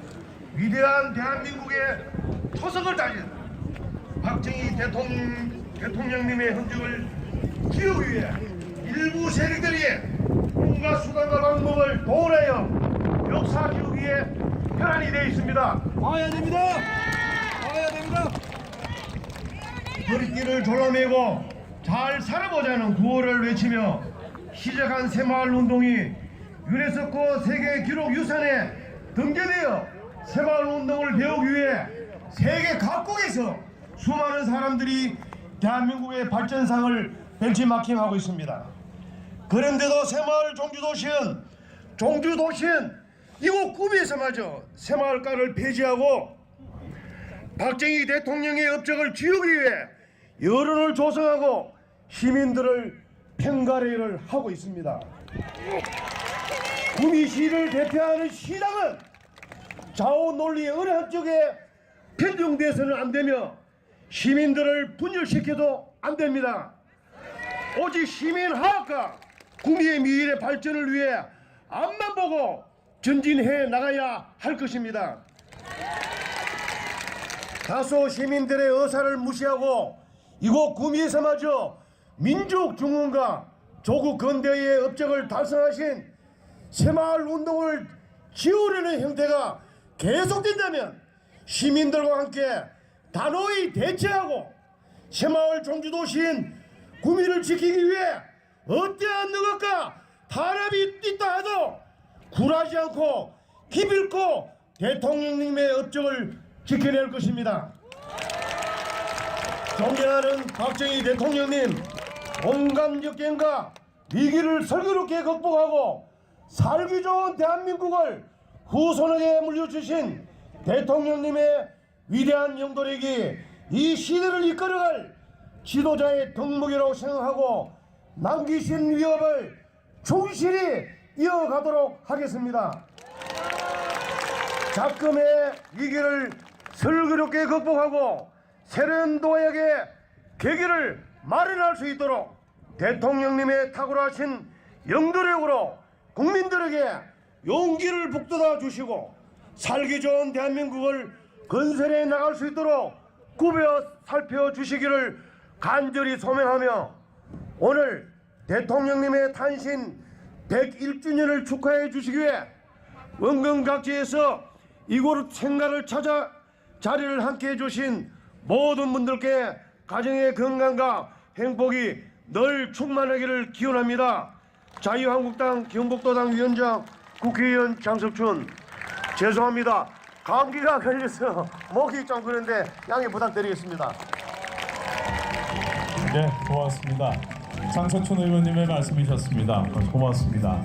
위대한 대한민국의 초석을 달린 박정희 대통령님의 흔적을 지우기 위해 일부 세력들이 온갖 수단과 방법을 동원하여 역사 기록위에 혈안이 되어 있습니다. 막아야 됩니다. 막아야 됩니다. 머리띠를 졸라매고 잘 살아보자는 구호를 외치며 시작한 새마을 운동이 유네스코 세계 기록 유산에 등재되어 새마을 운동을 배우기 위해 세계 각국에서 수많은 사람들이 대한민국의 발전상을 벤치마킹하고 있습니다. 그런데도 새마을 종주도시는 이곳 구미에서마저 새마을간을 폐지하고 박정희 대통령의 업적을 지우기 위해 여론을 조성하고 시민들을 편가르기를 하고 있습니다. 구미시를 대표하는 시당은 좌우 논리의 어느 한쪽에 편중돼서는 안 되며 시민들을 분열시켜도 안 됩니다. 오직 시민 화합과 구미의 미래 발전을 위해 앞만 보고 전진해 나가야 할 것입니다. 다소 시민들의 의사를 무시하고 이곳 구미에서마저 민족 중흥과 조국 근대의 업적을 달성하신 새마을 운동을 지우려는 형태가 계속된다면 시민들과 함께 단호히 대처하고 새마을 종주도시인 구미를 지키기 위해 어떠한 누구가 탄압이 있다 해도 굴하지 않고 기필코 대통령님의 업적을 지켜낼 것입니다. 존경하는 박정희 대통령님, 온갖 역경과 위기를 슬기롭게 극복하고 살기 좋은 대한민국을 후손에게 물려주신 대통령님의 위대한 영도력이 이 시대를 이끌어갈 지도자의 덕목이라고 생각하고 남기신 위협을 충실히 이어가도록 하겠습니다. 작금의 위기를 슬기롭게 극복하고 새로운 도약의 계기를 마련할 수 있도록 대통령님의 탁월하신 영도력으로 국민들에게 용기를 북돋아 주시고 살기 좋은 대한민국을 건설해 나갈 수 있도록 꾸며 살펴주시기를 간절히 소명하며 오늘 대통령님의 탄신 101주년을 축하해 주시기 위해 원경 각지에서 이곳 생가를 찾아 자리를 함께 해주신 모든 분들께 가정의 건강과 행복이 늘 충만하기를 기원합니다. 자유한국당 경북도당 위원장 국회의원 장석춘. 죄송합니다. 감기가 걸려서 목이 좀 그런데 양해 부탁드리겠습니다. 네, 고맙습니다. 장석춘 의원님의 말씀이셨습니다. 고맙습니다.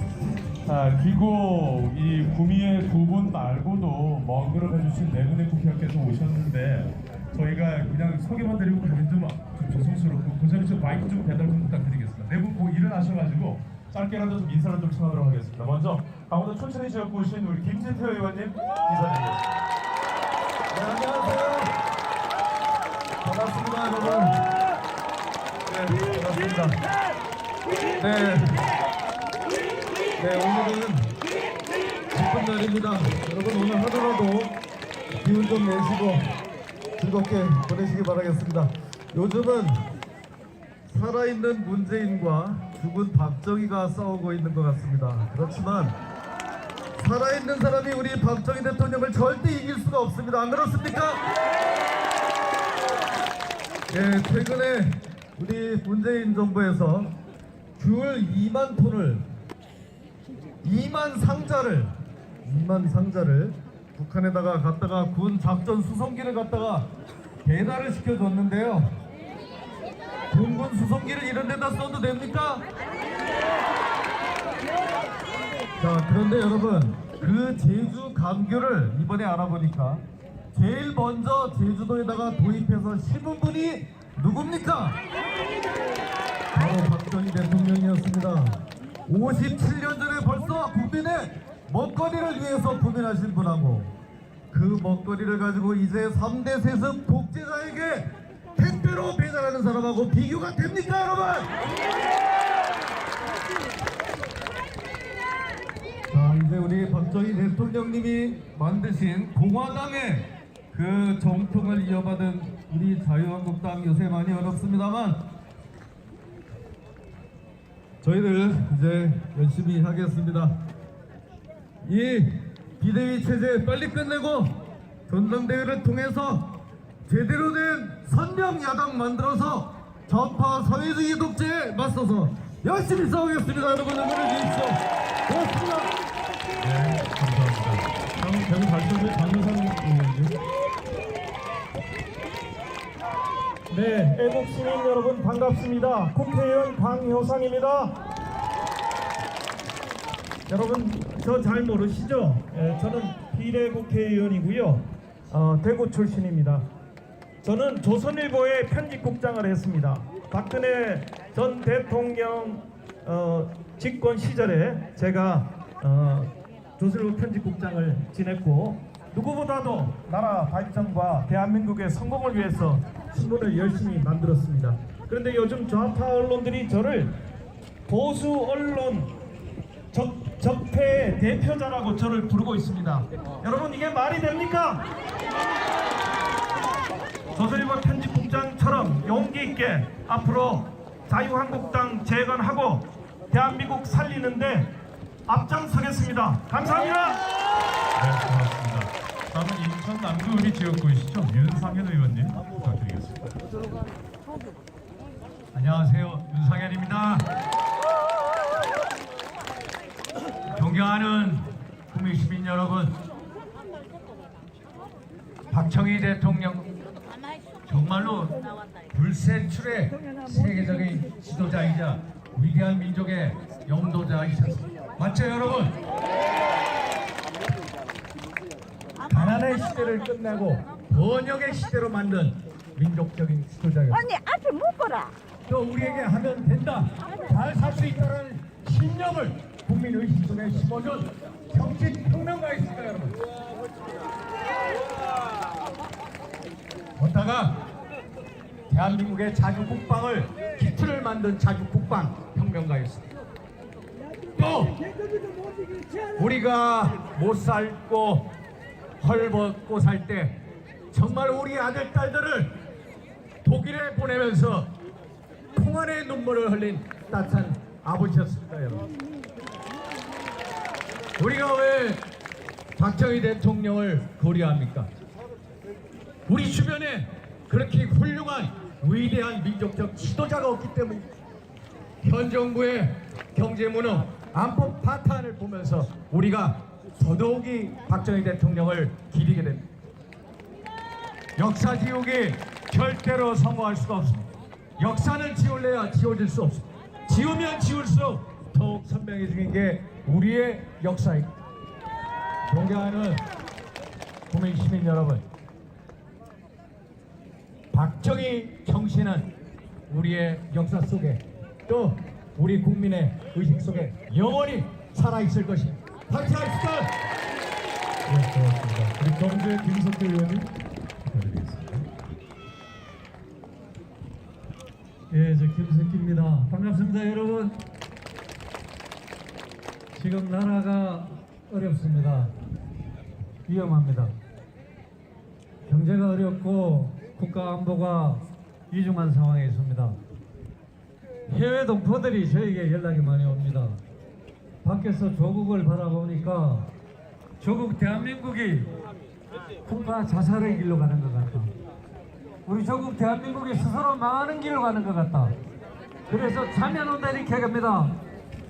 그리고 이 구미의 두 분 말고도 먼 걸음 해주신 네 분의 국회의원께서 오셨는데 저희가 그냥 소개만 드리고 가면 좀 죄송스럽고 그 전에 좀 마이크 좀 배달 좀 부탁드리겠습니다. 네 분 꼭 일어나셔가지고 짧게라도 좀 인사를 좀 청하도록 하겠습니다. 먼저 강원도 춘천이 지역구 오신 우리 김진태 의원님 인사드리겠습니다. 네, 안녕하세요. 반갑습니다, 여러분. 네, 반갑습니다. 네, 오늘은 기쁜 날입니다. 여러분 오늘 하루라도 기운 좀 내시고 즐겁게 보내시기 바라겠습니다. 요즘은 살아있는 문재인과 죽은 박정희가 싸우고 있는 것 같습니다. 그렇지만 살아있는 사람이 우리 박정희 대통령을 절대 이길 수가 없습니다. 안 그렇습니까? 네, 최근에 우리 문재인 정부에서 귤 2만 톤을 2만 상자를 북한에다가 갖다가 군 작전 수송기를 갖다가 배달을 시켜줬는데요. 군군 수송기를 이런 데다 써도 됩니까? 자, 그런데 여러분 그 제주 감귤을 이번에 알아보니까 제일 먼저 제주도에다가 도입해서 심은 분이 누굽니까? 바로 박정희 대통령이었습니다. 57년 전에 벌써 국민의 먹거리를 위해서 고민하신 분하고 그 먹거리를 가지고 이제 3대 세습 독재자에게 택배로 배달하는 사람하고 비교가 됩니까, 여러분? 자, 이제 우리 박정희 대통령님이 만드신 공화당의 그 정통을 이어받은 우리 자유한국당 요새 많이 어렵습니다만 저희들 이제 열심히 하겠습니다. 이 비대위 체제 빨리 끝내고 전당대회를 통해서 제대로 된 선명 야당 만들어서 좌파 사회주의 독재에 맞서서 열심히 싸우겠습니다. 여러분 응원해 주십시오. 고맙습니다. 네, 감사합니다. 다음 대구 발전소의 장효상 의원님. 네, 애국 시민 여러분 반갑습니다. 국회의원 강효상입니다. 여러분 저 잘 모르시죠? 저는 비례국회의원이고요. 대구 출신입니다. 저는 조선일보의 편집국장을 했습니다. 박근혜 전 대통령 집권 시절에 제가 조선일보 편집국장을 지냈고 누구보다도 나라 발전과 대한민국의 성공을 위해서 신문을 열심히 만들었습니다. 그런데 요즘 좌파 언론들이 저를 보수 언론 적폐 대표자라고 저를 부르고 있습니다. 여러분 이게 말이 됩니까? 조선일보 편집국장처럼 용기 있게 앞으로 자유한국당 재건하고 대한민국 살리는데 앞장서겠습니다. 감사합니다. 네, 고맙습니다. 다음은 인천 남구의 지역구이시죠? 윤상현 의원님 부탁드리겠습니다. 안녕하세요. 윤상현입니다. 존경하는 국민 시민 여러분, 박정희 대통령 정말로 불세출의 세계적인 지도자이자 위대한 민족의 영도자이셨습니다. 맞죠, 여러분? 가난의 시대를 끝내고 번영의 시대로 만든 민족적인 지도자였습니다. 언니 앞에 못 보라. 또 우리에게 하면 된다, 잘 살 수 있다는 신념을 국민의식 속에 심어준 정치평론가였습니다, 여러분. 걷다가 대한민국의 자주국방을 기틀을 만든 자주국방 혁명가였습니다. 또 우리가 못 살고 헐벗고 살 때 정말 우리 아들 딸들을 독일에 보내면서 통안의 눈물을 흘린 따뜻한 아버지였습니다, 여러분. 우리가 왜 박정희 대통령을 고려합니까? 우리 주변에 그렇게 훌륭한 위대한 민족적 지도자가 없기 때문입니다. 현 정부의 경제무능, 안보 파탄을 보면서 우리가 더더욱이 박정희 대통령을 기리게 됩니다. 역사 지우기 절대로 성공할 수가 없습니다. 역사는 지울래야 지워질 수 없습니다. 지우면 지울수록 더욱 선명해지는 게 우리의 역사입니다. 존경하는 국민 시민 여러분, 박정희 정신은 우리의 역사 속에 또 우리 국민의 의식 속에 영원히 살아있을 것입니다. 파이팅합시다. 네, 고맙습니다. 우리 경제 김석규 의원님 부탁드리겠습니다. 예, 저 김석기입니다. 반갑습니다, 여러분. 지금 나라가 어렵습니다. 위험합니다. 경제가 어렵고 국가 안보가 위중한 상황에 있습니다. 해외 동포들이 저에게 연락이 많이 옵니다. 밖에서 조국을 바라보니까 조국 대한민국이 국가 자살의 길로 가는 것 같다. 우리 조국 대한민국이 스스로 망하는 길로 가는 것 같다. 그래서 참여는 온다 이렇게 합니다.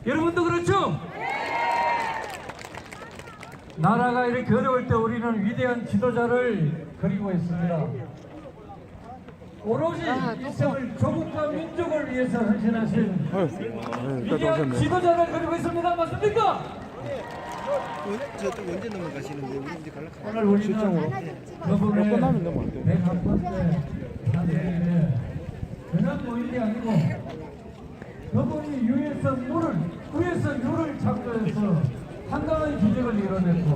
여러분도 그렇죠? 나라가 이렇게 어려울 때 우리는 위대한 지도자를 그리고 있습니다. 오로지 일생을 조국과 민족을 위해서 헌신하신 위대한 지도자를 그리고 있습니다. 맞습니까? 저쪽 언제 넘어가시는데 우리 이제 갈라. 오늘 우리는 그분의 101번째 탄생일에 그냥 모인 게 아니고 그분이 위에서 유를 창조해서 한강의 기적을 이뤄냈고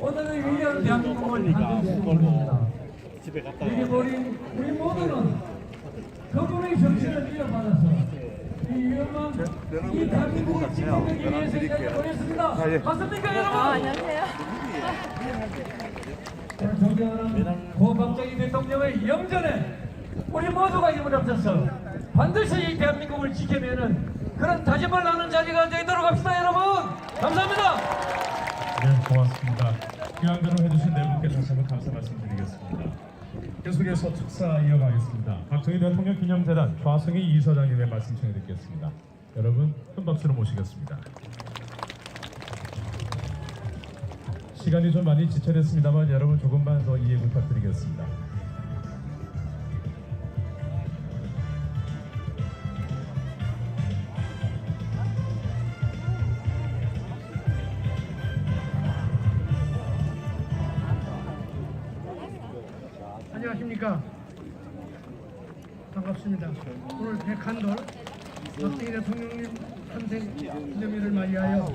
오늘의 위대한 대한민국을 만드신 분입니다. 여기 모인 우리 모두는 그분의 정신을 이어받아서 이 위험한 이 대한민국을 지켜내기 위해서 이 자리에 모였습니다. 맞습니까, 여러분? 안녕하세요. 존경하는 고 박정희 대통령의 영전에 우리 모두가 힘을 합쳐서 반드시 이 대한민국을 지켜내는 그런 다짐을 나눈 자리가 되도록 합시다, 여러분. 감사합니다. 네, 고맙습니다. 귀한 대로 해주신 네 분께 다시 한번 감사 말씀드리겠습니다. 계속해서 축사 이어가겠습니다. 박정희 대통령 기념재단 좌승희 이사장님의 말씀 청해 듣겠습니다. 여러분 큰 박수로 모시겠습니다. 시간이 좀 많이 지체됐습니다만 여러분 조금만 더 이해 부탁드리겠습니다. 안녕하십니까. 반갑습니다. 오늘 백한돌 박정희 대통령님 탄생 기념일을 맞이하여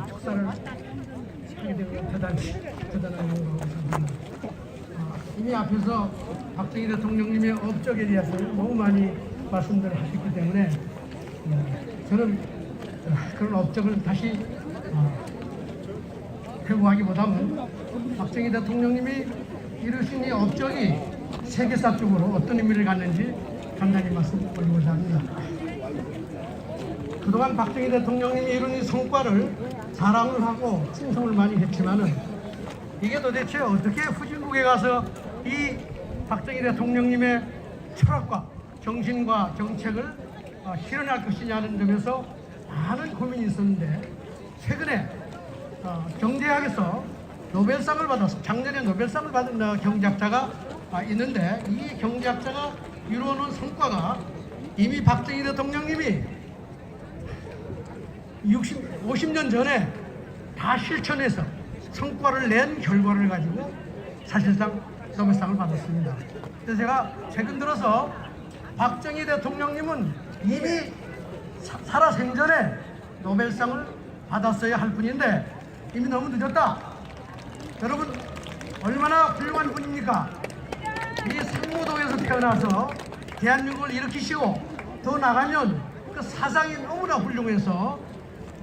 축사를 하게 된 것 대단한 영광으로 생각합니다. 이미 앞에서 박정희 대통령님의 업적에 대해서 너무 많이 말씀들을 하셨기 때문에 저는 그런 업적을 다시 회고하기보다는 박정희 대통령님이 이루신 이 업적이 세계사적으로 어떤 의미를 갖는지 간단히 말씀드리고자 합니다. 그동안 박정희 대통령님이 이룬 이 성과를 자랑을 하고 칭송을 많이 했지만은 이게 도대체 어떻게 후진국에 가서 이 박정희 대통령님의 철학과 정신과 정책을 실현할 것이냐는 점에서 많은 고민이 있었는데 최근에 경제학에서 노벨상을 받았어. 작년에 노벨상을 받은 경제학자가 있는데 이 경제학자가 이루어놓은 성과가 이미 박정희 대통령님이 50년 전에 다 실천해서 성과를 낸 결과를 가지고 사실상 노벨상을 받았습니다. 그래서 제가 최근 들어서 박정희 대통령님은 이미 살아생전에 노벨상을 받았어야 할 뿐인데 이미 너무 늦었다. 여러분 얼마나 훌륭한 분입니까? 이 상무동에서 태어나서 대한민국을 일으키시고 더 나가면 그 사상이 너무나 훌륭해서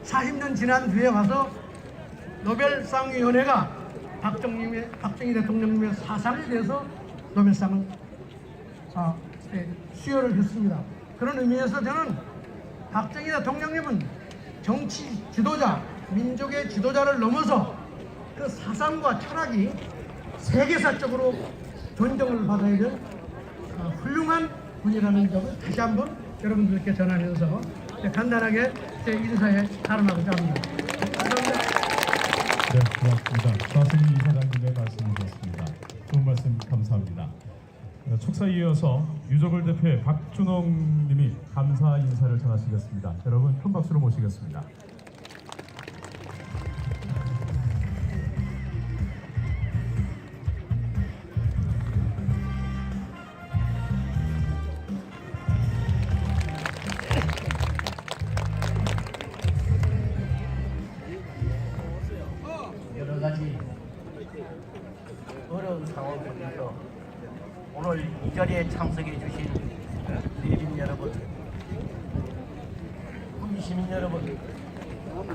40년 지난 뒤에 와서 노벨상위원회가 박정희 대통령님의 사상에 대해서 노벨상을 수여를 했습니다. 그런 의미에서 저는 박정희 대통령님은 정치 지도자, 민족의 지도자를 넘어서 그 사상과 철학이 세계사적으로 존경을 받아야 될 훌륭한 분이라는 점을 다시 한번 여러분들께 전하면서 간단하게 제 인사에 발언하고자 합니다. 감사합니다. 네, 고맙습니다. 좌승희 이사장님의 말씀이셨습니다. 좋은 말씀 감사합니다. 축사에 이어서 유족을 대표해 박준홍 님이 감사 인사를 전하시겠습니다. 여러분 큰 박수로 모시겠습니다. 여러 가지 어려운 상황 속에서 오늘 이 자리에 참석해 주신 내빈 여러분, 우리 시민 여러분,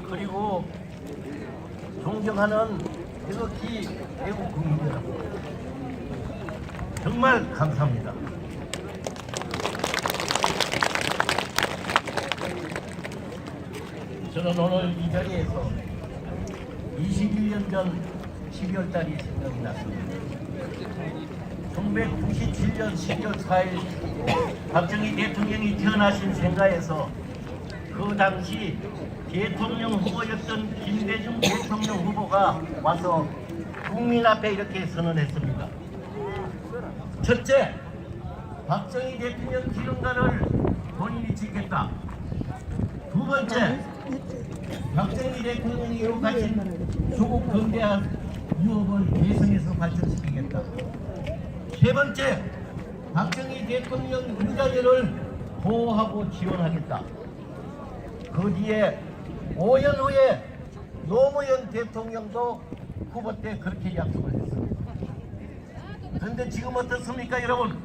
그리고 존경하는 태극기 애국 국민 여러분, 정말 감사합니다. 저는 오늘 이 자리에서 21년 전 12월 달이 생각이 났습니다. 1997년 12월 4일 박정희 대통령이 태어나신 생가에서 그 당시 대통령 후보였던 김대중 대통령 후보가 와서 국민 앞에 이렇게 선언했습니다. 첫째, 박정희 대통령 기념관을 본인이 짓겠다. 두 번째, 박정희 대통령이 이룩하신 조국 건대한 유업을 개성해서 발전시키겠다. 세 번째, 박정희 대통령 유자재를 보호하고 지원하겠다. 그 뒤에 5년 후에 노무현 대통령도 후보 때 그렇게 약속을 했습니다. 그런데 지금 어떻습니까, 여러분?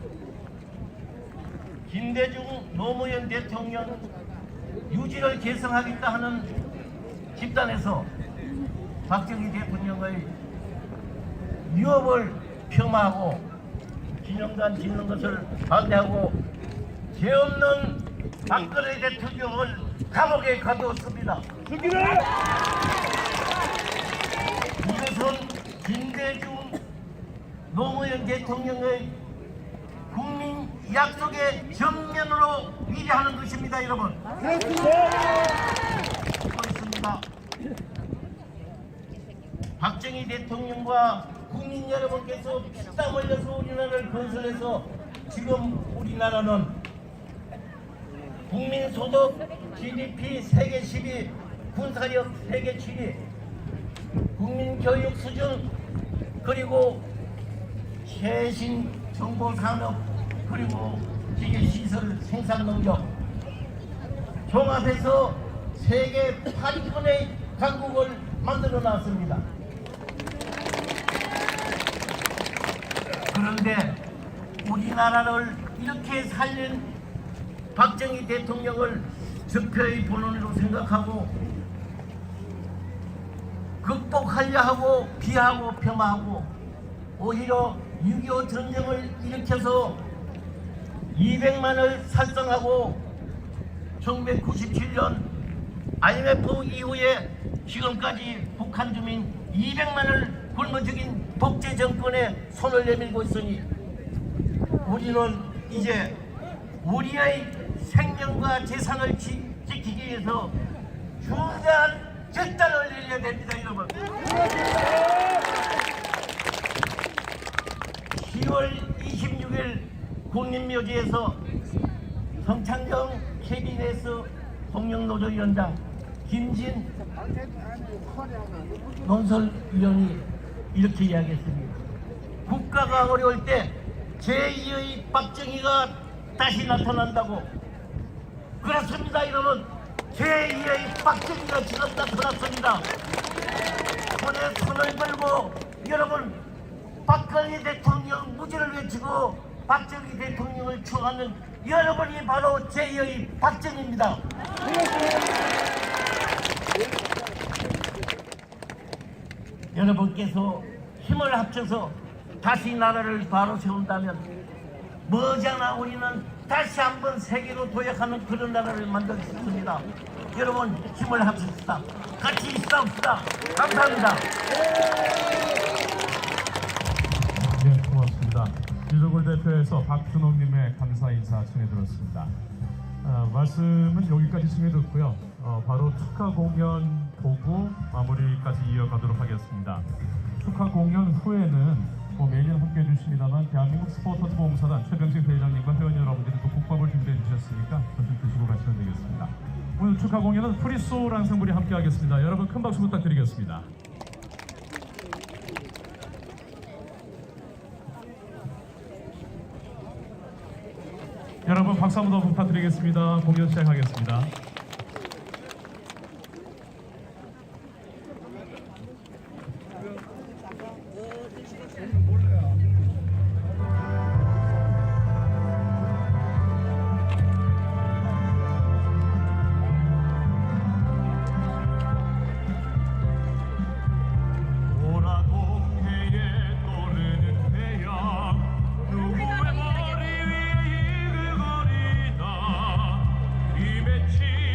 김대중 노무현 대통령 유지를 개성하겠다 하는 집단에서 박정희 대통령의 위협을 폄하하고 기념관 짓는 것을 반대하고 죄 없는 박근혜 대통령을 감옥에 가두었습니다. 이것은 김대중 노무현 대통령의 국민 약속의 정면으로 위배하는 것입니다, 여러분. 그렇습니다. 박정희 대통령과 국민 여러분께서 피땀 흘려서 우리나라를 건설해서 지금 우리나라는 국민소득 GDP 세계 10위, 군사력 세계 7위, 국민교육 수준, 그리고 최신 정보산업, 그리고 기계시설 생산능력 종합해서 세계 8위권의 강국을 만들어 놨습니다. 그런데 우리나라를 이렇게 살린 박정희 대통령을 적폐의 본원으로 생각하고 극복하려 하고 비하하고 폄하하고 오히려 6.25 전쟁을 일으켜서 200만을 살상하고 1997년 IMF 이후에 지금까지 북한 주민 200만을 굶어 죽인 독재 정권에 손을 내밀고 있으니 우리는 이제 우리의 생명과 재산을 지키기 위해서 중대한 결단을 내려야 됩니다, 여러분. 10월 26일 국립묘지에서 성창경 KBS 동력노조위원장 김진 논설위원이 이렇게 이야기했습니다. 국가가 어려울 때 제2의 박정희가 다시 나타난다고. 그렇습니다, 여러분. 제2의 박정희가 지금 나타났습니다. 손에 손을 걸고 여러분 박근혜 대통령 무죄를 외치고 박정희 대통령을 추앙하는 여러분이 바로 제2의 박정희입니다. 여러분께서 힘을 합쳐서 다시 나라를 바로 세운다면 머지않아 우리는 다시 한번 세계로 도약하는 그런 나라를 만들 수 있습니다. 여러분 힘을 합칩시다. 같이 싸웁시다. 감사합니다. 네, 고맙습니다. 유족을 대표해서 박준홍님의 감사 인사 전해들었습니다. 말씀은 여기까지 전해듣고요. 바로 축하 공연 보고 마무리까지 이어가도록 하겠습니다. 축하 공연 후에는 매년 함께해 주십니다만 대한민국 스포터즈 보험사단 최병식 회장님과 회원 여러분들이 또 국밥을 준비해 주셨으니까 좀 드시고 가시면 되겠습니다. 오늘 축하 공연은 프리소울 앙상블이 함께 하겠습니다. 여러분 큰 박수 부탁드리겠습니다. 여러분 박수 한번 더 부탁드리겠습니다. 공연 시작하겠습니다. 이 맺힌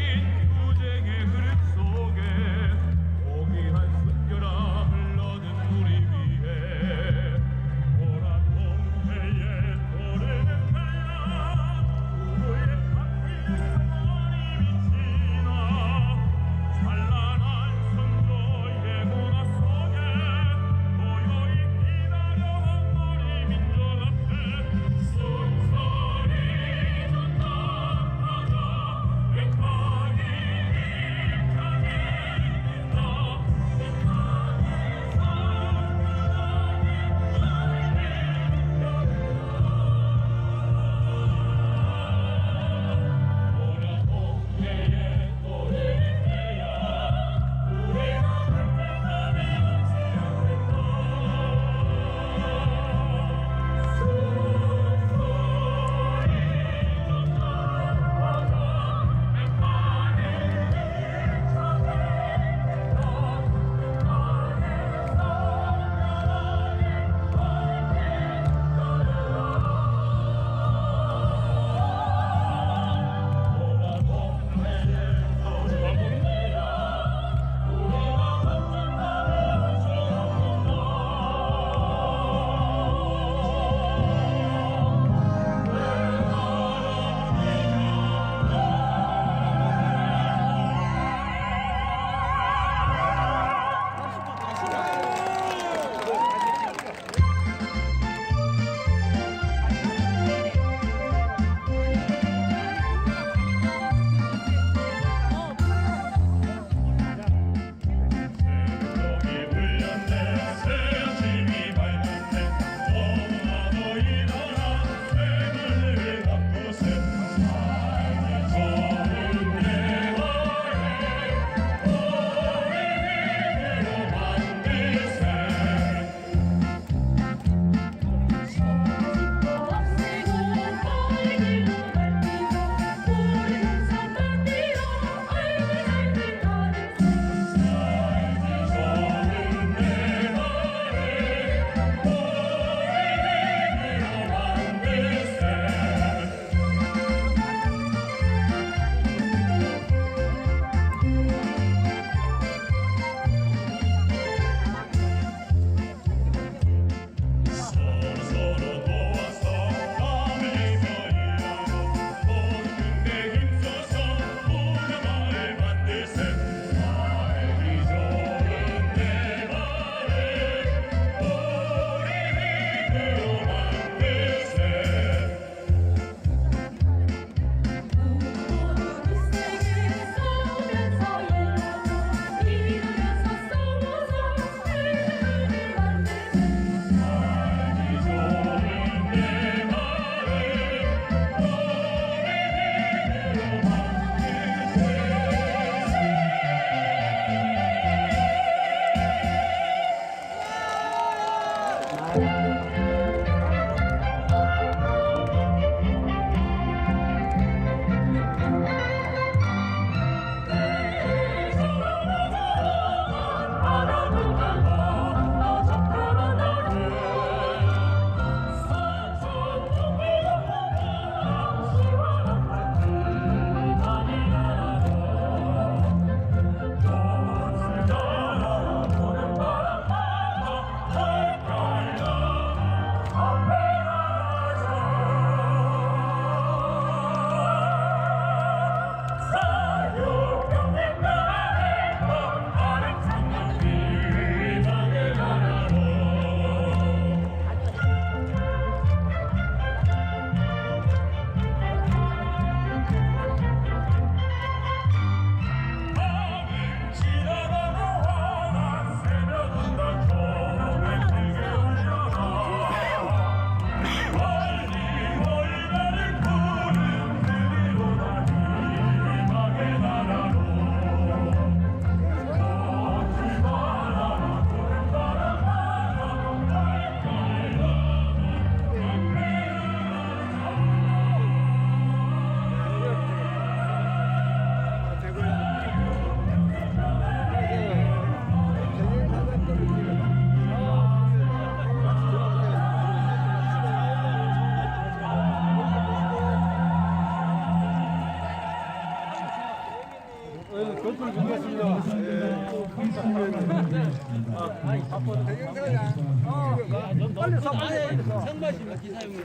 빨리 서 빨리 정말이면 기사용이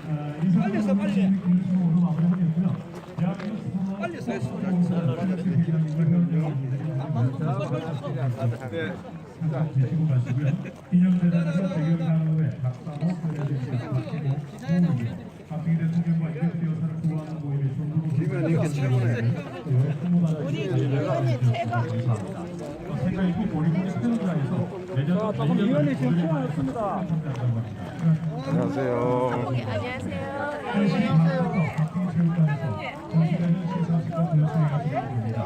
빨리 서 빨리 빨리 서 계시고 가시고요. 기념대단에서 대결을 하는 후에 박상호 변호사님께서 박정희 대통령과 이명수 여사를 구호하는 모임에 종로로 이렇게 세가 있고 머리부리 스탠드라에서 내년 위원회 지금 출연했습니다. 안녕하세요. 안녕하세요. 전시되는 시상식과 전시회가 진행됩니다.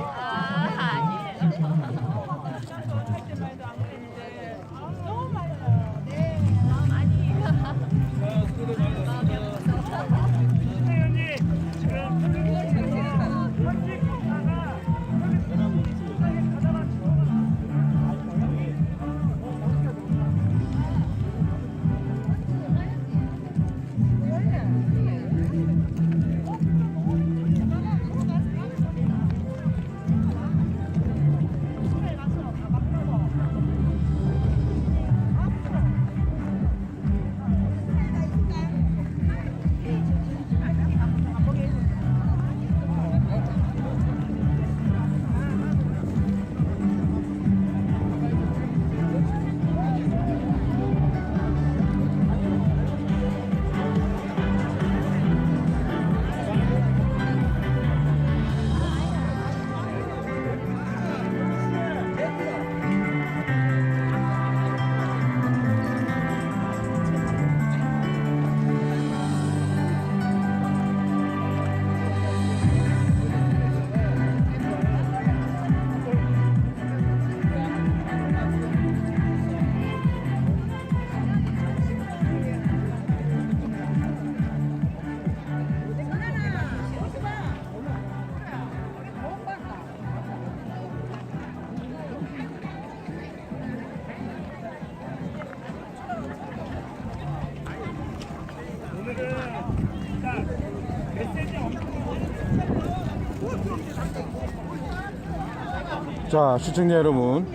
자, 시청자 여러분,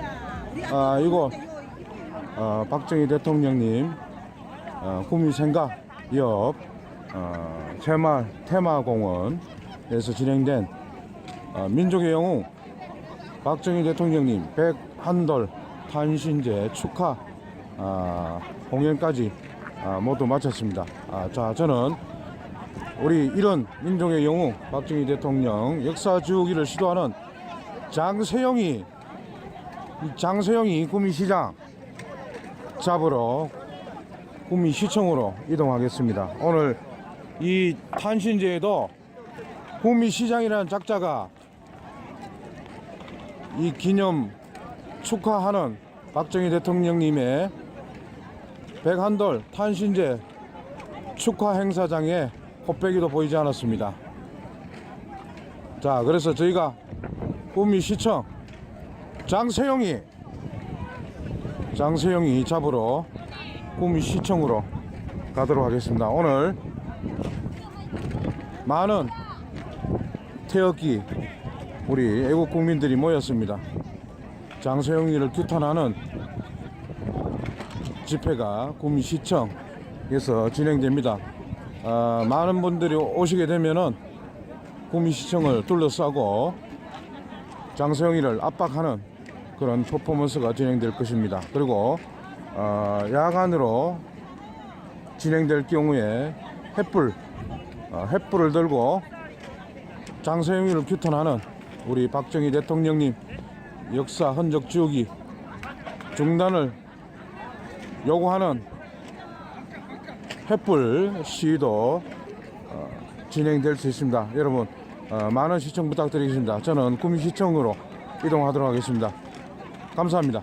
이곳 박정희 대통령님 구미생가 옆 새마을 테마공원에서 진행된 민족의 영웅 박정희 대통령님 101돌 탄신제 축하 공연까지 모두 마쳤습니다. 자, 저는 우리 이런 민족의 영웅 박정희 대통령 역사 지우기를 시도하는 장세영이 구미시장 잡으러 구미시청으로 이동하겠습니다. 오늘 이 탄신제에도 구미시장이라는 작자가 이 기념 축하하는 박정희 대통령님의 101돌 탄신제 축하 행사장에 곱빼기도 보이지 않았습니다. 자, 그래서 저희가 구미시청 장세영이 잡으러 구미시청으로 가도록 하겠습니다. 오늘 많은 태극기 우리 애국 국민들이 모였습니다. 장세영이를 규탄하는 집회가 구미시청에서 진행됩니다. 많은 분들이 오시게 되면은 구미시청을 둘러싸고 장세영이를 압박하는 그런 퍼포먼스가 진행될 것입니다. 그리고 야간으로 진행될 경우에 횃불을 들고 장세영이를 규탄하는 우리 박정희 대통령님 역사 흔적 지우기 중단을 요구하는 횃불 시위도 진행될 수 있습니다. 여러분 많은 시청 부탁드리겠습니다. 저는 구미시청으로 이동하도록 하겠습니다. 감사합니다.